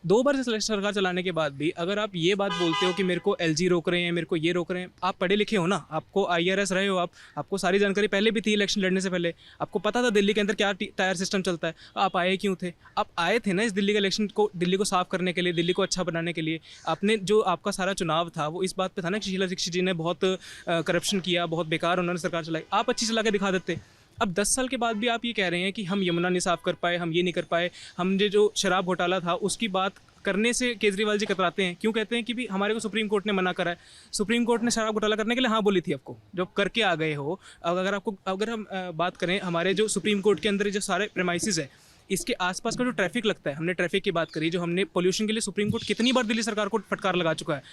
2 बार सरकार चलाने के बाद भी अगर आप ये बात बोलते हो कि मेरे को एलजी रोक रहे हैं, मेरे को ये रोक रहे हैं, आप पढ़े लिखे हो ना, आपको आईआरएस रहे हो, आपको सारी जानकारी पहले भी थी इलेक्शन लड़ने से पहले, आपको पता था दिल्ली के अंदर क्या टायर सिस्टम चलता है। आप आए क्यों थे? आप आए थे ना इस दिल्ली के इलेक्शन को, दिल्ली को साफ करने के लिए, दिल्ली को अच्छा बनाने के लिए। आपने जो आपका सारा चुनाव था वो इस बात पर था ना कि शीला दीक्षित जी ने बहुत करप्शन किया, बहुत बेकार उन्होंने सरकार चलाई। आप अच्छी चला के दिखा देते। अब 10 साल के बाद भी आप ये कह रहे हैं कि हम यमुना नहीं साफ कर पाए, हम ये नहीं कर पाए, हमने जो शराब घोटाला था उसकी बात करने से केजरीवाल जी कतराते हैं। क्यों कहते हैं कि भी हमारे को सुप्रीम कोर्ट ने मना करा है। सुप्रीम कोर्ट ने शराब घोटाला करने के लिए हाँ बोली थी आपको, जब करके आ गए हो। अगर हम बात करें हमारे जो सुप्रीम कोर्ट के अंदर जो सारे प्रेमाइसिस है, इसके आसपास का जो ट्रैफिक लगता है, हमने ट्रैफिक की बात करी, जो हमने पोल्यूशन के लिए सुप्रीम कोर्ट कितनी बार दिल्ली सरकार को फटकार लगा चुका है।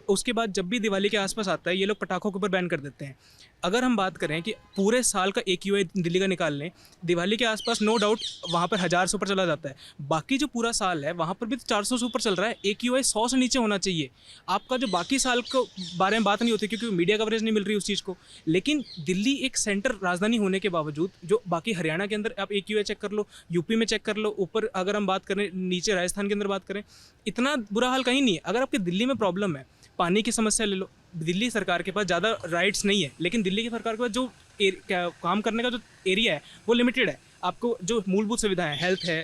उसके बाद जब भी दिवाली के आसपास आता है ये लोग पटाखों के ऊपर बैन कर देते हैं। अगर हम बात करें कि पूरे साल का AQI दिल्ली का निकाल लें, दिवाली के आसपास नो डाउट वहाँ पर 1000 से ऊपर चला जाता है, बाकी जो पूरा साल है वहाँ पर भी 400 से ऊपर चल रहा है। AQI 100 से नीचे होना चाहिए। आपका जो बाकी साल के बारे में बात नहीं होती क्योंकि मीडिया कवरेज नहीं मिल रही उस चीज़ को। लेकिन दिल्ली एक सेंटर राजधानी होने के बावजूद, जो बाकी हरियाणा के अंदर आप AQI चेक कर लो, यूपी में चेक कर लो, ऊपर अगर हम बात करें नीचे राजस्थान के अंदर बात करें, इतना बुरा हाल कहीं नहीं है। अगर आपके दिल्ली में प्रॉब्लम है, पानी की समस्या ले लो, दिल्ली सरकार के पास ज़्यादा राइट्स नहीं है, लेकिन दिल्ली की सरकार के पास जो काम करने का जो एरिया है वो लिमिटेड है। आपको जो मूलभूत सुविधाएं, हेल्थ है,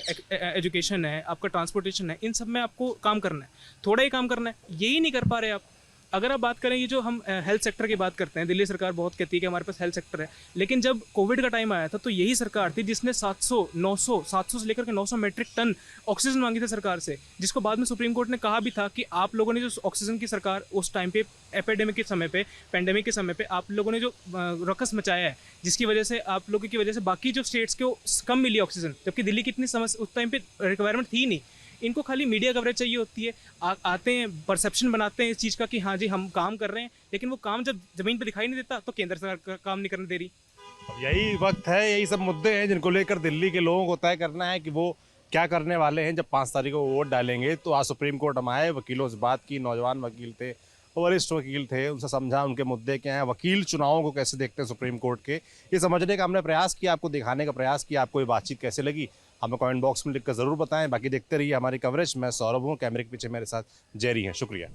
एजुकेशन है, आपका ट्रांसपोर्टेशन है, इन सब में आपको काम करना है, थोड़ा ही काम करना है, यही नहीं कर पा रहे आप। अगर आप बात करें ये जो हम हेल्थ सेक्टर की बात करते हैं, दिल्ली सरकार बहुत कहती है कि हमारे पास हेल्थ सेक्टर है, लेकिन जब कोविड का टाइम आया था तो यही सरकार थी जिसने 700 से लेकर के 900 मैट्रिक टन ऑक्सीजन मांगी थी सरकार से, जिसको बाद में सुप्रीम कोर्ट ने कहा भी था कि आप लोगों ने जो ऑक्सीजन की सरकार उस टाइम पे एपिडेमिक के समय पे, पेंडेमिक के समय पे आप लोगों ने जो रकस मचाया है, जिसकी वजह से आप लोगों की वजह से बाकी जो स्टेट्स को कम मिली ऑक्सीजन, जबकि दिल्ली की इतनी समस्या उस टाइम पे रिक्वायरमेंट थी नहीं। इनको खाली मीडिया कवरेज चाहिए होती है, आते हैं, परसेप्शन बनाते हैं इस चीज़ का कि हाँ जी हम काम कर रहे हैं, लेकिन वो काम जब ज़मीन पर दिखाई नहीं देता तो केंद्र सरकार काम नहीं करने दे रही। अब यही वक्त है, यही सब मुद्दे हैं जिनको लेकर दिल्ली के लोगों को तय करना है कि वो क्या करने वाले हैं। जब 5 तारीख को वोट डालेंगे तो आज सुप्रीम कोर्ट हम आए, वकीलों से बात की, नौजवान वकील थे, वरिष्ठ वकील थे, उनसे समझा उनके मुद्दे क्या हैं, वकील चुनावों को कैसे देखते हैं सुप्रीम कोर्ट के, ये समझने का हमने प्रयास किया, आपको दिखाने का प्रयास किया। आपको ये बातचीत कैसे लगी हमें कमेंट बॉक्स में लिखकर ज़रूर बताएं। बाकी देखते रहिए हमारी कवरेज। मैं सौरभ हूँ, कैमरे के पीछे मेरे साथ जेरी हैं। शुक्रिया।